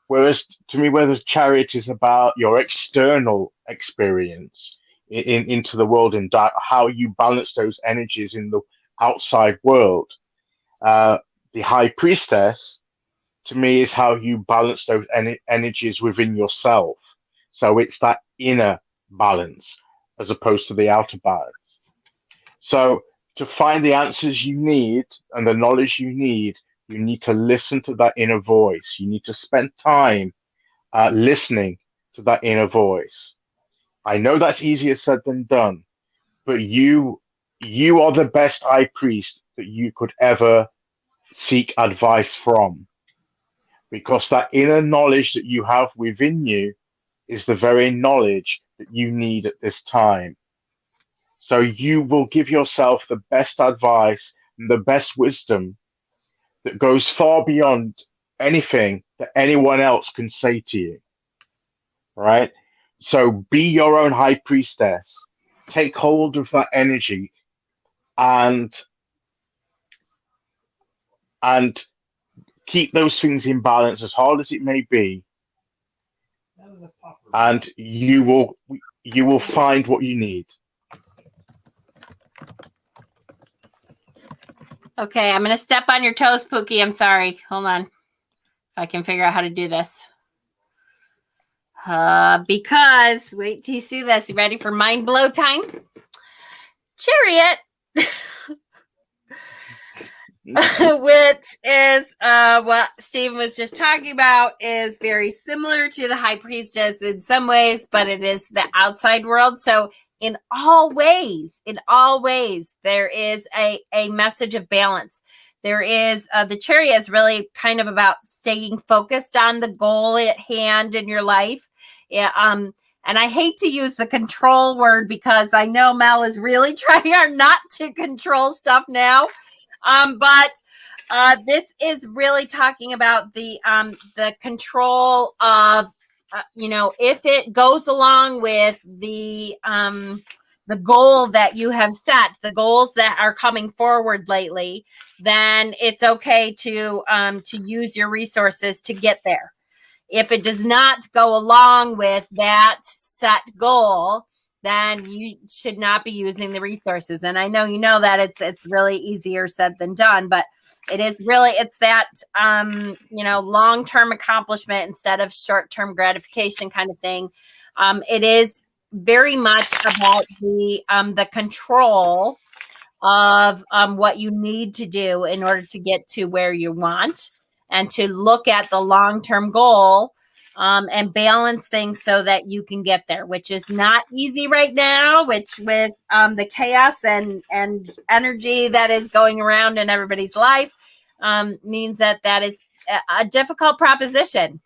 where the chariot is about your external experience into the world and how you balance those energies in the outside world. The High Priestess, to me, is how you balance those energies within yourself. So it's that inner balance as opposed to the outer balance. So to find the answers you need and the knowledge you need to listen to that inner voice. You need to spend time listening to that inner voice. I know that's easier said than done, but you are the best high priest that you could ever seek advice from, because that inner knowledge that you have within you is the very knowledge that you need at this time. So you will give yourself the best advice and the best wisdom that goes far beyond anything that anyone else can say to you. Right? So be your own high priestess. Take hold of that energy and and keep those things in balance as hard as it may be, and you will find what you need. Okay, I'm going to step on your toes, Pookie. I'm sorry. Hold on. If I can figure out how to do this. Because, wait till you see this. You ready for mind blow time? Chariot. Which is what Stephen was just talking about, is very similar to the high priestess in some ways, but it is the outside world. So in all ways, there is a message of balance. There is the chariot is really kind of about staying focused on the goal at hand in your life. Yeah, and I hate to use the control word because I know Mel is really trying hard not to control stuff now. But this is really talking about the control of, if it goes along with the goal that you have set, the goals that are coming forward lately, then it's okay to use your resources to get there. If it does not go along with that set goal, then you should not be using the resources. And I know you know that it's really easier said than done, but it's that long-term accomplishment instead of short-term gratification kind of thing. It is very much about the control of what you need to do in order to get to where you want, and to look at the long-term goal and balance things so that you can get there, which is not easy right now, which with the chaos and energy that is going around in everybody's life means that is a difficult proposition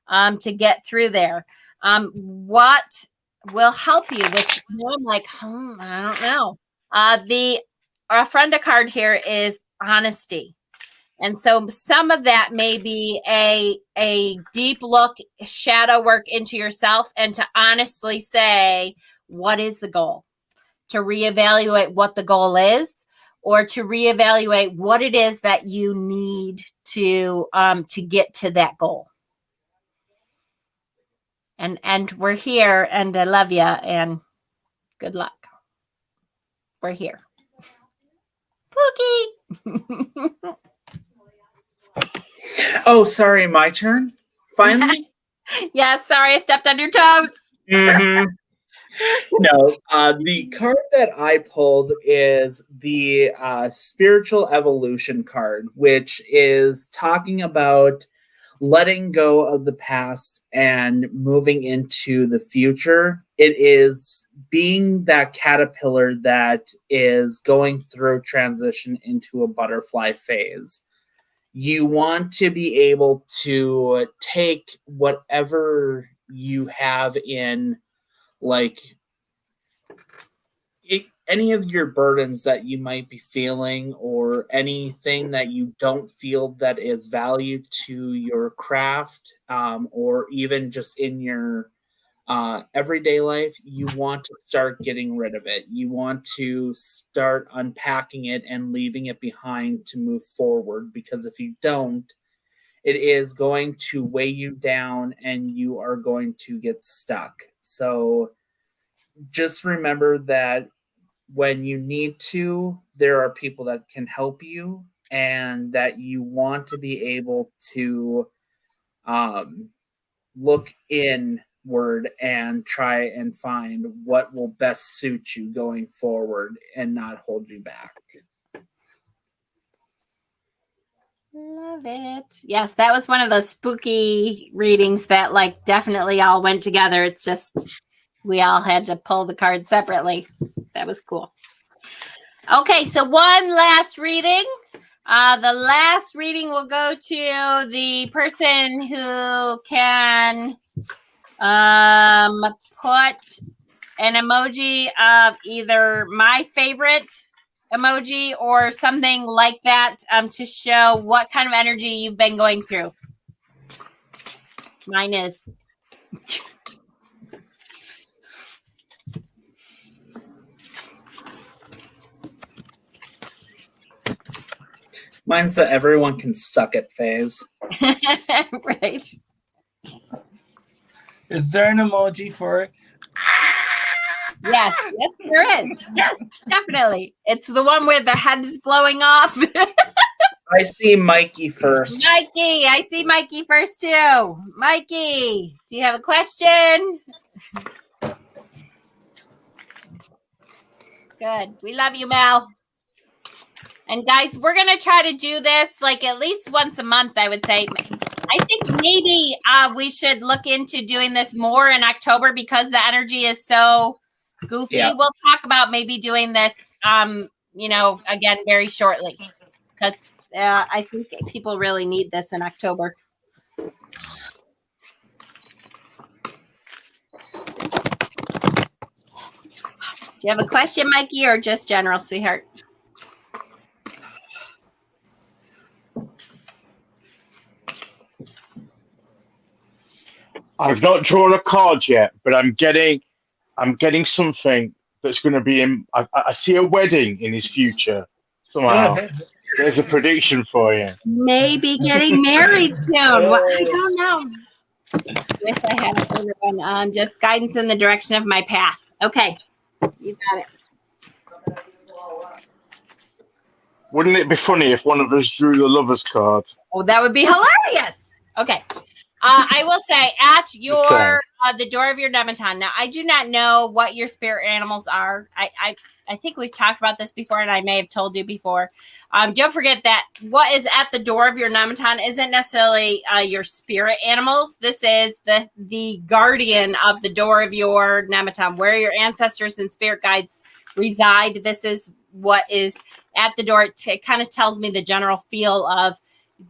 to get through there. What will help you, which I'm like, I don't know. The Ofrenda card here is honesty. And so some of that may be a deep look, shadow work into yourself, and to honestly say, what is the goal? To reevaluate what the goal is, or to reevaluate what it is that you need to get to that goal. And we're here, and I love you, and good luck. We're here. Pookie. Oh, sorry, my turn? Finally? Yeah, sorry, I stepped on your toes. Mm-hmm. No, the card that I pulled is the Spiritual Evolution card, which is talking about letting go of the past and moving into the future. It is being that caterpillar that is going through transition into a butterfly phase. You want to be able to take whatever you have in, like, any of your burdens that you might be feeling, or anything that you don't feel that is value to your craft, or even just in your everyday life. You want to start getting rid of it. You want to start unpacking it and leaving it behind to move forward, because if you don't, it is going to weigh you down and you are going to get stuck. So just remember that when you need to, there are people that can help you, and that you want to be able to look inward and try and find what will best suit you going forward and not hold you back. Love it. Yes, that was one of those spooky readings that like definitely all went together. It's just we all had to pull the cards separately. That was cool. Okay, so one last reading. The last reading will go to the person who can put an emoji of either my favorite emoji or something like that to show what kind of energy you've been going through. Mine is. Mine's that everyone can suck at phase. Right. Is there an emoji for it? Yes, there is. Yes, definitely. It's the one where the head's blowing off. I see Mikey first. Mikey, I see Mikey first too. Mikey, do you have a question? Good. We love you, Mel. And guys, we're going to try to do this like at least once a month, I would say. I think maybe we should look into doing this more in October because the energy is so goofy. Yeah. We'll talk about maybe doing this, again, very shortly because I think people really need this in October. Do you have a question, Mikey, or just general, sweetheart? I've not drawn a card yet, but I'm getting something that's going to be in. I see a wedding in his future somehow. There's a prediction for you. Maybe getting married soon. Well, I don't know. Wish I had everyone. Just guidance in the direction of my path. Okay, you got it. Wouldn't it be funny if one of us drew the lover's card? Oh, that would be hilarious. Okay. I will say at your the door of your Nemeton. Now, I do not know what your spirit animals are. I think we've talked about this before, and I may have told you before. Don't forget that what is at the door of your Nemeton isn't necessarily your spirit animals. This is the guardian of the door of your Nemeton, where your ancestors and spirit guides reside. This is what is at the door. It kind of tells me the general feel of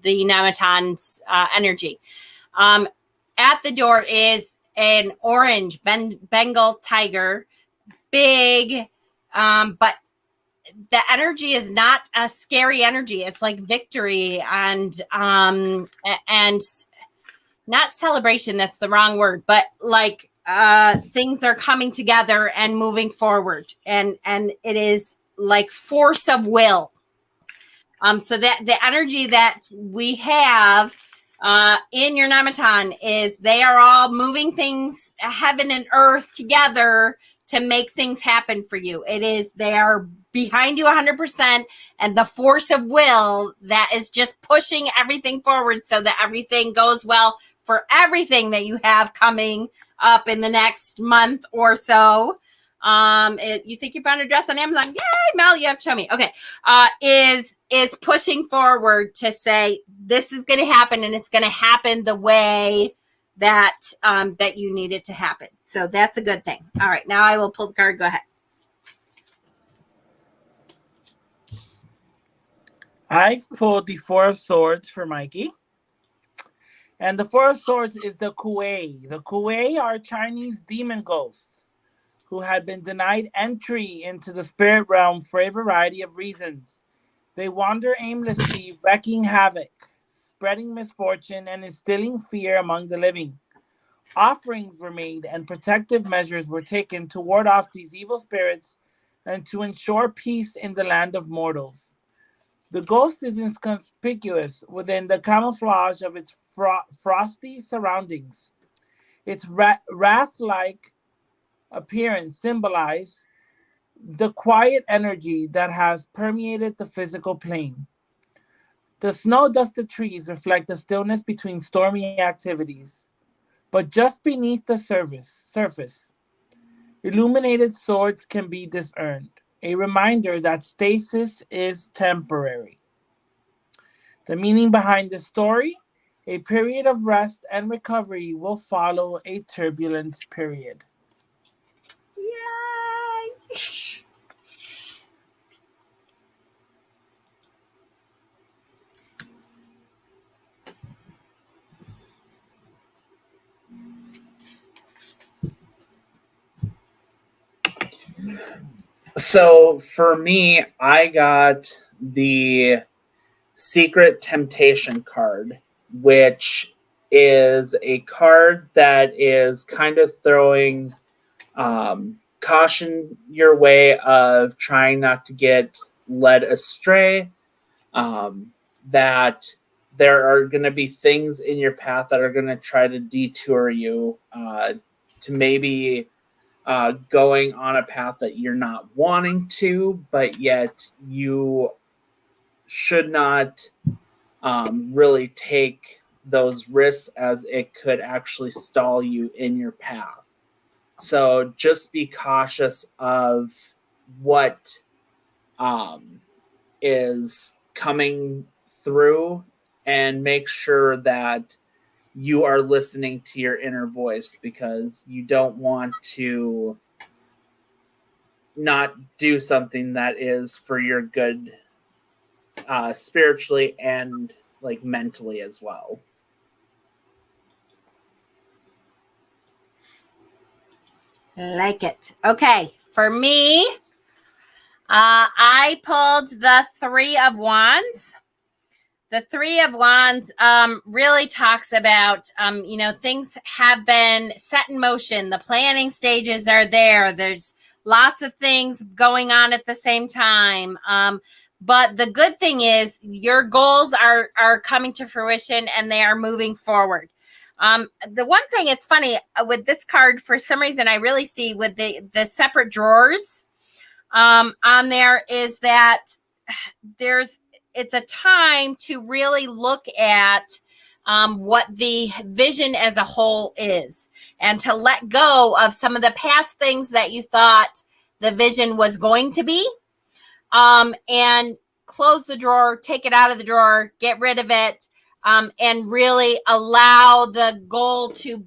the Nemeton's energy. At the door is an orange Bengal tiger, big, but the energy is not a scary energy. It's like victory and not celebration. That's the wrong word, but like things are coming together and moving forward, and it is like force of will. So that the energy that we have in your Nemeton is they are all moving things, heaven and earth together to make things happen for you. They are behind you 100%, and the force of will that is just pushing everything forward so that everything goes well for everything that you have coming up in the next month or so. You think you found a dress on Amazon? Yay, Mel, you have to show me. Okay. Is pushing forward to say this is going to happen, and it's going to happen the way that that you need it to happen. So that's a good thing. All right, now I will pull the card. Go ahead. I pulled the Four of Swords for Mikey. And the Four of Swords is the Kuei. The Kuei are Chinese demon ghosts who had been denied entry into the spirit realm for a variety of reasons. They wander aimlessly, wreaking havoc, spreading misfortune, and instilling fear among the living. Offerings were made and protective measures were taken to ward off these evil spirits and to ensure peace in the land of mortals. The ghost is inconspicuous within the camouflage of its frosty surroundings. Its wrath-like appearance symbolizes the quiet energy that has permeated the physical plane. The snow-dusted trees reflect the stillness between stormy activities. But just beneath the surface, illuminated swords can be discerned, a reminder that stasis is temporary. The meaning behind the story: a period of rest and recovery will follow a turbulent period. Yay! So for me, I got the Secret Temptation card, which is a card that is kind of throwing caution your way of trying not to get led astray. That there are going to be things in your path that are going to try to detour you to maybe going on a path that you're not wanting to, but yet you should not really take those risks, as it could actually stall you in your path. So just be cautious of what is coming through, and make sure that you are listening to your inner voice, because you don't want to not do something that is for your good spiritually and like mentally as well. Like it. Okay, for me, I pulled the Three of Wands. The Three of Wands really talks about, things have been set in motion. The planning stages are there. There's lots of things going on at the same time. But the good thing is your goals are coming to fruition and they are moving forward. The one thing, it's funny with this card, for some reason, I really see with the separate drawers on there, is that it's a time to really look at what the vision as a whole is, and to let go of some of the past things that you thought the vision was going to be, and close the drawer, take it out of the drawer, get rid of it, and really allow the goal to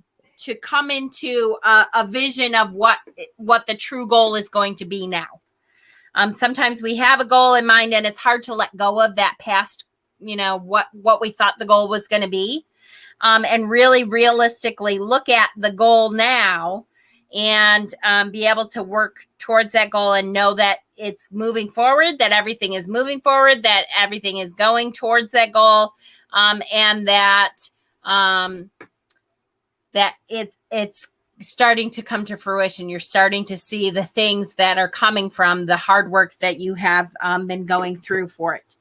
come into a vision of what the true goal is going to be now. Sometimes we have a goal in mind and it's hard to let go of that past, what we thought the goal was going to be, and really realistically look at the goal now, and be able to work towards that goal and know that it's moving forward, that everything is moving forward, that everything is going towards that goal, and that it's starting to come to fruition. You're starting to see the things that are coming from the hard work that you have been going through for it.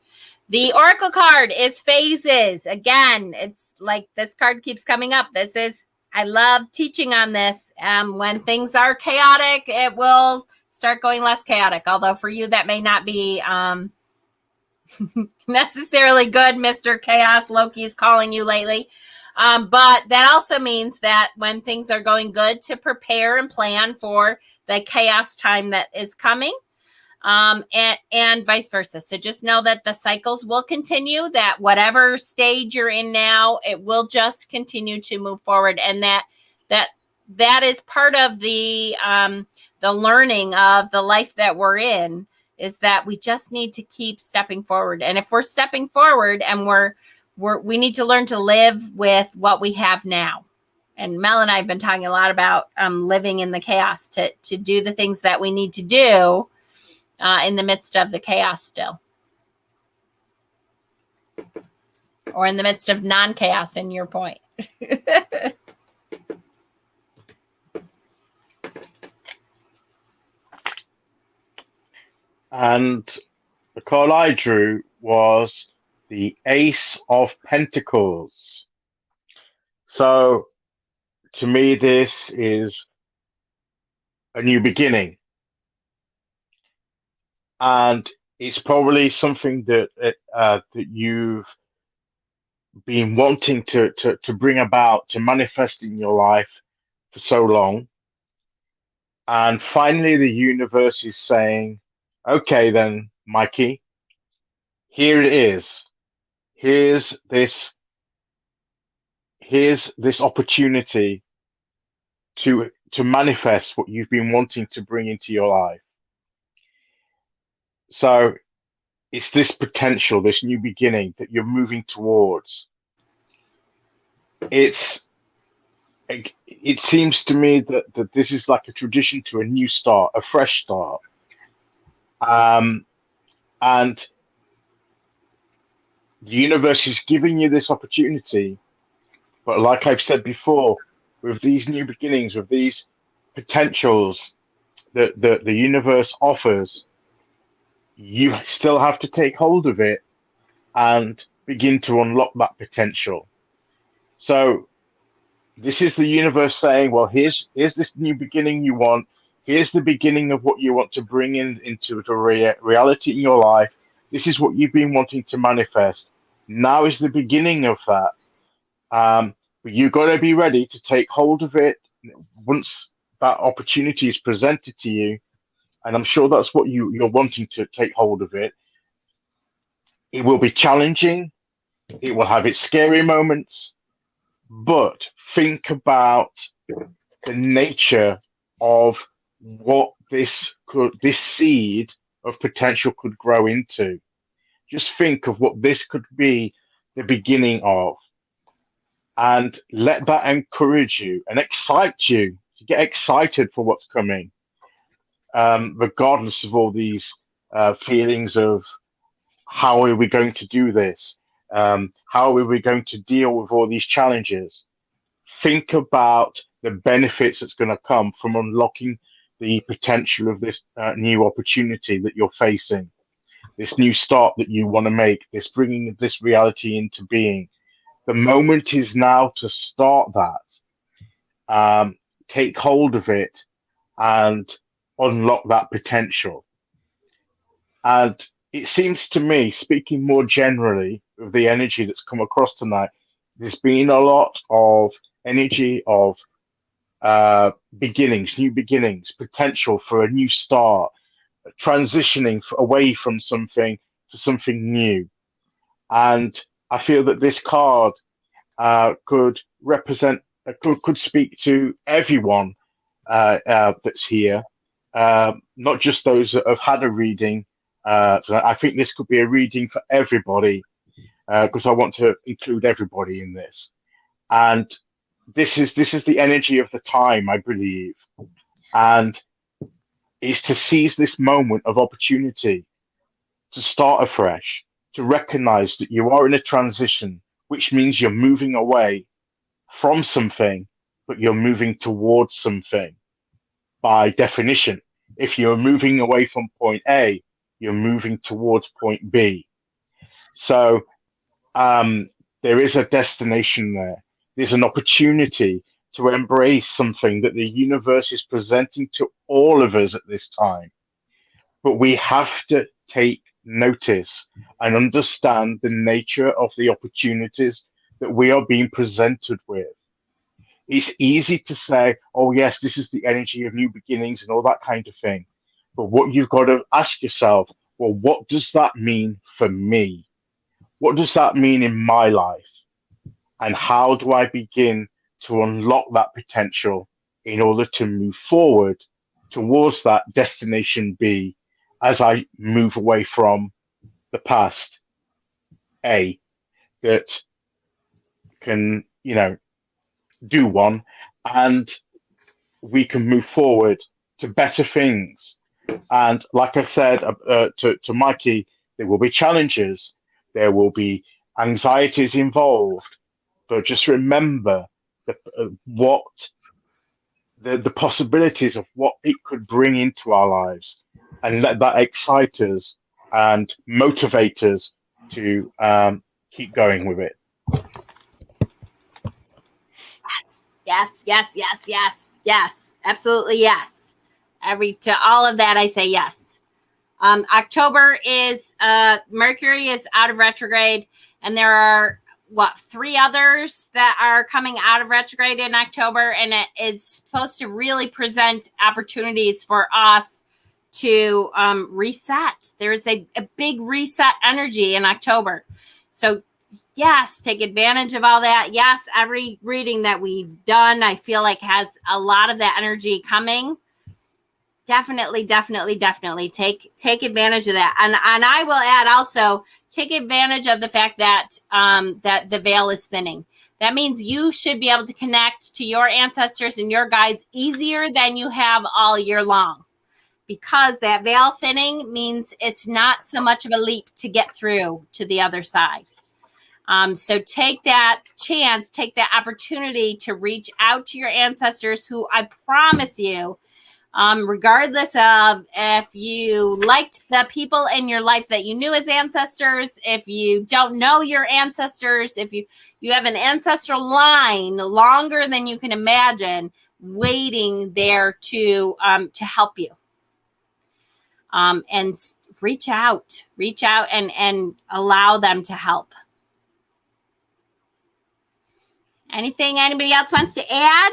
The Oracle card is phases. Again, it's like this card keeps coming up. I love teaching on this. When things are chaotic, it will start going less chaotic. Although for you, that may not be necessarily good. Mr. Chaos Loki is calling you lately. But that also means that when things are going good, to prepare and plan for the chaos time that is coming, and vice versa. So just know that the cycles will continue, that whatever stage you're in now, it will just continue to move forward. And that is part of the learning of the life that we're in, is that we just need to keep stepping forward. And if we're stepping forward, and we need to learn to live with what we have now. And Mel and I have been talking a lot about living in the chaos, to do the things that we need to do in the midst of the chaos still. Or in the midst of non-chaos, in your point. And the card I drew was the Ace of Pentacles. So to me, this is a new beginning. And it's probably something that you've been wanting to bring about, to manifest in your life for so long. And finally, the universe is saying, okay, then, Mikey, here it is. here's this opportunity to manifest what you've been wanting to bring into your life. So it's this potential, this new beginning that you're moving towards. It seems to me that this is like a tradition to a new start, a fresh start. And the universe is giving you this opportunity. But like I've said before, with these new beginnings, with these potentials that the universe offers, you still have to take hold of it and begin to unlock that potential. So this is the universe saying, well, here's this new beginning you want. Here's the beginning of what you want to bring into the reality in your life. This is what you've been wanting to manifest. Now is the beginning of that. But you've got to be ready to take hold of it once that opportunity is presented to you. And I'm sure that's what you're wanting to take hold of it. It will be challenging. It will have its scary moments. But think about the nature of what this seed of potential could grow into. Just think of what this could be the beginning of. And let that encourage you and excite you to get excited for what's coming, regardless of all these feelings of how are we going to do this? How are we going to deal with all these challenges? Think about the benefits that's going to come from unlocking the potential of this new opportunity that you're facing, this new start that you want to make, this bringing this reality into being. The moment is now to start that. Take hold of it and unlock that potential. And it seems to me, speaking more generally of the energy that's come across tonight, there's been a lot of energy of beginnings, new beginnings, potential for a new start, transitioning away from something to something new. And I feel that this card could represent, could speak to everyone that's here, not just those that have had a reading. So I think this could be a reading for everybody, because I want to include everybody in this. And this is the energy of the time, I believe, and is to seize this moment of opportunity to start afresh, to recognize that you are in a transition, which means you're moving away from something, but you're moving towards something. By definition, if you're moving away from point A, you're moving towards point B. So there is a destination there. There's an opportunity to embrace something that the universe is presenting to all of us at this time. But we have to take notice and understand the nature of the opportunities that we are being presented with. It's easy to say, oh, yes, this is the energy of new beginnings and all that kind of thing. But what you've got to ask yourself, well, what does that mean for me? What does that mean in my life? And how do I begin to unlock that potential in order to move forward towards that destination B as I move away from the past A that can, do one, and we can move forward to better things. And like I said to Mikey, there will be challenges, there will be anxieties involved, but just remember what the possibilities of what it could bring into our lives, and let that excite us and motivate us to keep going with it. Yes, absolutely yes. To all of that, I say yes. October is Mercury is out of retrograde, and there are 3 others that are coming out of retrograde in October, and it's supposed to really present opportunities for us to reset. There's a big reset energy in October. So Yes, take advantage of all that. Yes, every reading that we've done, I feel like has a lot of that energy coming. Definitely take advantage of that. And I will add also, take advantage of the fact that that the veil is thinning. That means you should be able to connect to your ancestors and your guides easier than you have all year long, because that veil thinning means it's not so much of a leap to get through to the other side. So take that chance, take that opportunity to reach out to your ancestors, who I promise you, regardless of if you liked the people in your life that you knew as ancestors, if you don't know your ancestors, if you have an ancestral line longer than you can imagine waiting there to help you. And reach out and allow them to help. Anything anybody else wants to add?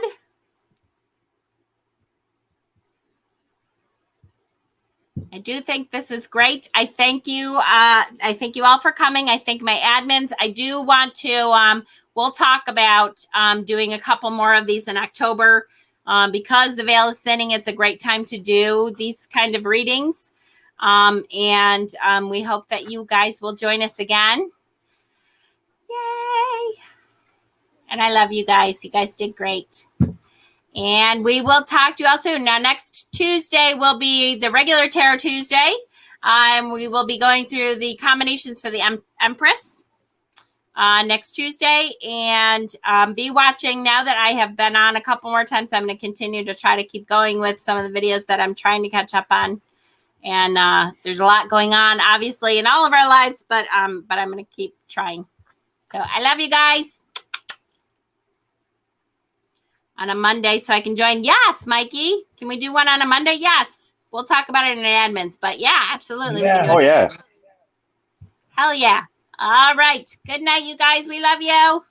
I do think this was great. I thank you. I thank you all for coming. I thank my admins. I do want to, we'll talk about doing a couple more of these in October. Because the veil is thinning, it's a great time to do these kind of readings. And we hope that you guys will join us again. Yay! And I love you guys. You guys did great. And we will talk to you all soon. Now, next Tuesday will be the regular Tarot Tuesday. We will be going through the combinations for the Empress next Tuesday. And be watching. Now that I have been on a couple more times, I'm going to continue to try to keep going with some of the videos that I'm trying to catch up on. And there's a lot going on, obviously, in all of our lives, but I'm going to keep trying. So I love you guys. On a Monday, so I can join. Yes, Mikey. Can we do one on a Monday? Yes. We'll talk about it in the admins, but yeah, absolutely. Yeah. Oh, yeah. Hell yeah. All right. Good night, you guys. We love you.